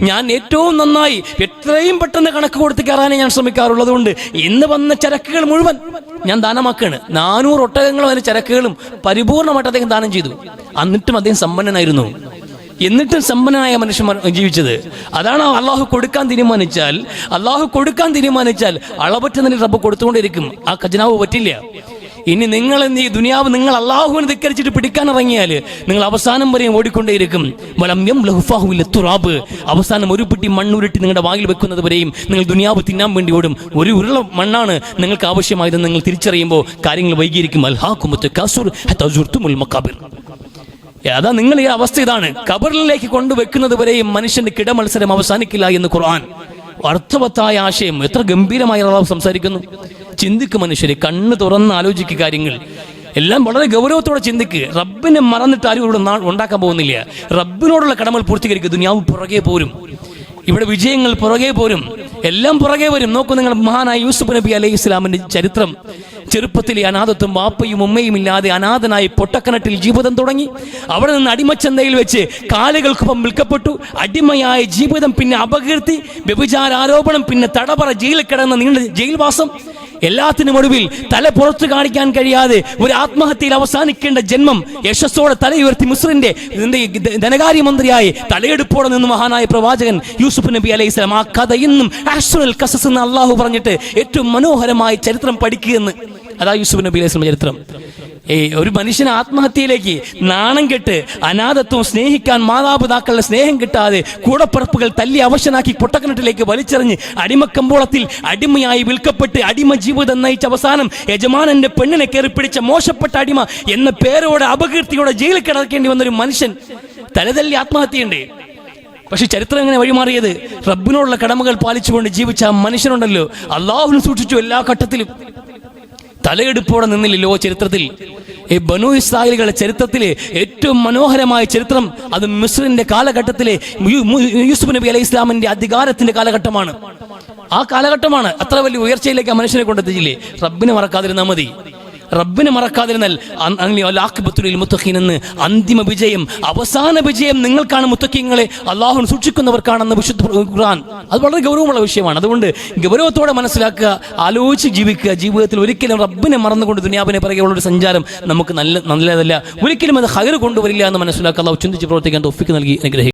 B: ഞാൻ ഏറ്റവും നന്നായി എത്രയും പെട്ടെന്ന് കണക്ക് കൊടുത്ത് കയറാനേ ഞാൻ ശ്രമിക്കാറുള്ളത് കൊണ്ട് ഇന്ന് വന്ന ചരക്കുകൾ മുഴുവൻ ഞാൻ ദാനമാക്കാണ്. 400 ഒട്ടകങ്ങളും അതിന് ചരക്കുകളും പരിപൂർണമായിട്ട് അദ്ദേഹം ദാനം ചെയ്തു. എന്നിട്ടും അദ്ദേഹം സമ്പന്നനായിരുന്നു. എന്നിട്ടും സമ്പന്നനായ മനുഷ്യന്മാർ ജീവിച്ചത്. അതാണ് അള്ളാഹു കൊടുക്കാൻ തീരുമാനിച്ചാൽ അളവറ്റ നിലയിൽ റബ്ബ് കൊടുത്തുകൊണ്ടിരിക്കും. ആ ഖജനാവ് പറ്റില്ല. ഇനി നിങ്ങൾ ഈ ദുനിയാവ് നിങ്ങൾ അള്ളാഹുവിനെ ധിക്കരിച്ചിട്ട് പിടിക്കാൻ ഇറങ്ങിയാൽ നിങ്ങൾ അവസാനം വരെയും ഓടിക്കൊണ്ടേയിരിക്കും. അവസാനം ഒരു പിടി മണ്ണുരുട്ടി നിങ്ങളുടെ വായിൽ വെക്കുന്നത് വരെയും നിങ്ങൾ ദുനിയാവ് തിന്നാൻ വേണ്ടി ഓടും. ഒരു ഉരുള മണ്ണാണ് നിങ്ങൾക്ക് ആവശ്യമായതെന്ന് നിങ്ങൾ തിരിച്ചറിയുമ്പോൾ കാര്യങ്ങൾ വൈകിയിരിക്കും. അതാ നിങ്ങൾ ഈ അവസ്ഥ ഇതാണ്. ഖബറിലേക്ക് കൊണ്ടുവെക്കുന്നത് വരെയും മനുഷ്യന്റെ കിടമത്സരം അവസാനിക്കില്ല എന്ന് ഖുർആൻ. അർത്ഥവത്തായ ആശയം എത്ര ഗംഭീരമായി അള്ളാഹു സംസാരിക്കുന്നു. ചിന്തിക്ക് മനുഷ്യരെ, കണ്ണ് തുറന്ന് ആലോചിക്കുക. കാര്യങ്ങൾ എല്ലാം വളരെ ഗൗരവത്തോടെ ചിന്തിക്ക്. റബ്ബിനെ മറന്നിട്ട് ആരും ഇവിടെ ഉണ്ടാക്കാൻ പോകുന്നില്ല. റബ്ബിനോടുള്ള കടമകൾ പൂർത്തീകരിക്കുക. ദുനിയാവ് പുറകെ പോരും. ഇവിടെ വിജയങ്ങൾ പുറകെ പോരും. എല്ലാം പുറകെ വരും. നോക്കൂ, നിങ്ങൾ മഹാനായ യൂസുഫ് നബി അലൈഹി ഇസ്ലാമിന്റെ ചരിത്രം. ചെറുപ്പത്തിലെ അനാഥത്വം, വാപ്പയും ഉമ്മയും ഇല്ലാതെ അനാഥനായി പൊട്ടക്കിണറ്റിൽ ജീവിതം തുടങ്ങി. അവിടെ നിന്ന് അടിമച്ചന്തയിൽ വെച്ച് കാലുകൾക്കൊപ്പം വിൽക്കപ്പെട്ടു. അടിമയായ ജീവിതം, പിന്നെ അപകീർത്തി, വ്യഭിചാരാരോപണം, പിന്നെ തടവറ, ജയിലിൽ കിടന്ന നീണ്ട ജയിൽവാസം. എല്ലാത്തിനും ഒടുവിൽ തല പുറത്തു കാണിക്കാൻ കഴിയാതെ ഒരു ആത്മഹത്യയിൽ അവസാനിക്കേണ്ട ജന്മം. യശസ്സോടെ തലയുയർത്തി മിസ്രിന്റെ ധനകാര്യമന്ത്രിയായി തലയെടുപ്പോടെ നിന്ന് മഹാനായ പ്രവാചകൻ യൂസുഫ് നബി അലൈഹി സ്വലാം. ആ കഥ ഇന്നും അഹ്സനുൽ ഖസസ് എന്ന് അള്ളാഹു പറഞ്ഞിട്ട് ഏറ്റവും മനോഹരമായ ചരിത്രം പഠിക്കുകയെന്ന്. അതാ യൂസുഫ് നബി അലൈഹി സ്വലാം ചരിത്രം. ഒരു മനുഷ്യന് ആത്മഹത്യയിലേക്ക് നാണം കെട്ട് അനാഥത്വം, സ്നേഹിക്കാൻ മാതാപിതാക്കളുടെ സ്നേഹം കിട്ടാതെ കൂടപ്പറപ്പുകൾ തല്ലി അവശനാക്കി പൊട്ടക്കിണറ്റിലേക്ക് വലിച്ചെറിഞ്ഞ് അടിമക്കമ്പോളത്തിൽ അടിമയായി വിൽക്കപ്പെട്ട് അടിമ ജീവിതം നയിച്ച അവസാനം യജമാനന്റെ പെണ്ണിനെ കയറിപ്പിടിച്ച മോശപ്പെട്ട അടിമ എന്ന പേരോടെ അപകീർത്തിയോടെ ജയിലിൽ കിടക്കേണ്ടി വന്നൊരു മനുഷ്യൻ തലതല്ലി ആത്മഹത്യയുണ്ട്. പക്ഷെ ചരിത്രം എങ്ങനെ വഴിമാറിയത്? റബ്ബിനോടുള്ള കടമകൾ പാലിച്ചുകൊണ്ട് ജീവിച്ച ആ മനുഷ്യനുണ്ടല്ലോ, അള്ളാഹുവിനെ സൂക്ഷിച്ചു എല്ലാ ഘട്ടത്തിലും. തലയെടുപ്പോടെ നിന്നില്ലല്ലോ ചരിത്രത്തിൽ. ഈ ബനു ഇസ്രായേലുകളുടെ ചരിത്രത്തിലെ ഏറ്റവും മനോഹരമായ ചരിത്രം അത് മിസ്രിന്റെ കാലഘട്ടത്തിലെ യൂസുഫ് നബി അലൈഹി ഇസ്ലാമിന്റെ അധികാരത്തിന്റെ കാലഘട്ടമാണ്. ആ കാലഘട്ടമാണ്. അത്ര വലിയ ഉയർച്ചയിലേക്ക് ആ മനുഷ്യനെ കൊണ്ടെത്തിച്ചില്ലേ? റബ്ബിനെ മറക്കാതിരുന്നാൽ മതി. റബ്ബിനെ മറക്കാതിരുന്നാൽ എന്ന് അന്തിമ വിജയം, അവസാന വിജയം നിങ്ങൾക്കാണ്, മുത്തഖീങ്ങളെ, അള്ളാഹുവിനെ സൂക്ഷിക്കുന്നവർക്കാണെന്ന് വിശുദ്ധ ഖുർആൻ. അത് വളരെ ഗൗരവമുള്ള വിഷയമാണ്. അതുകൊണ്ട് ഗൗരവത്തോടെ മനസ്സിലാക്കുക, ആലോചിച്ച് ജീവിക്കുക. ജീവിതത്തിൽ ഒരിക്കലും റബ്ബിനെ മറന്നുകൊണ്ട് ദുനിയാവിനെ പിറകെയുള്ളൊരു സഞ്ചാരം നമുക്ക് നല്ലതല്ല. ഒരിക്കലും അത് ഹൈർ കൊണ്ടുവരില്ല എന്ന് മനസ്സിലാക്കുക. അള്ളാഹു ചിന്തിച്ച് പ്രവർത്തിക്കാൻ തൗഫീഖ് നൽകി അനുഗ്രഹിക്കും.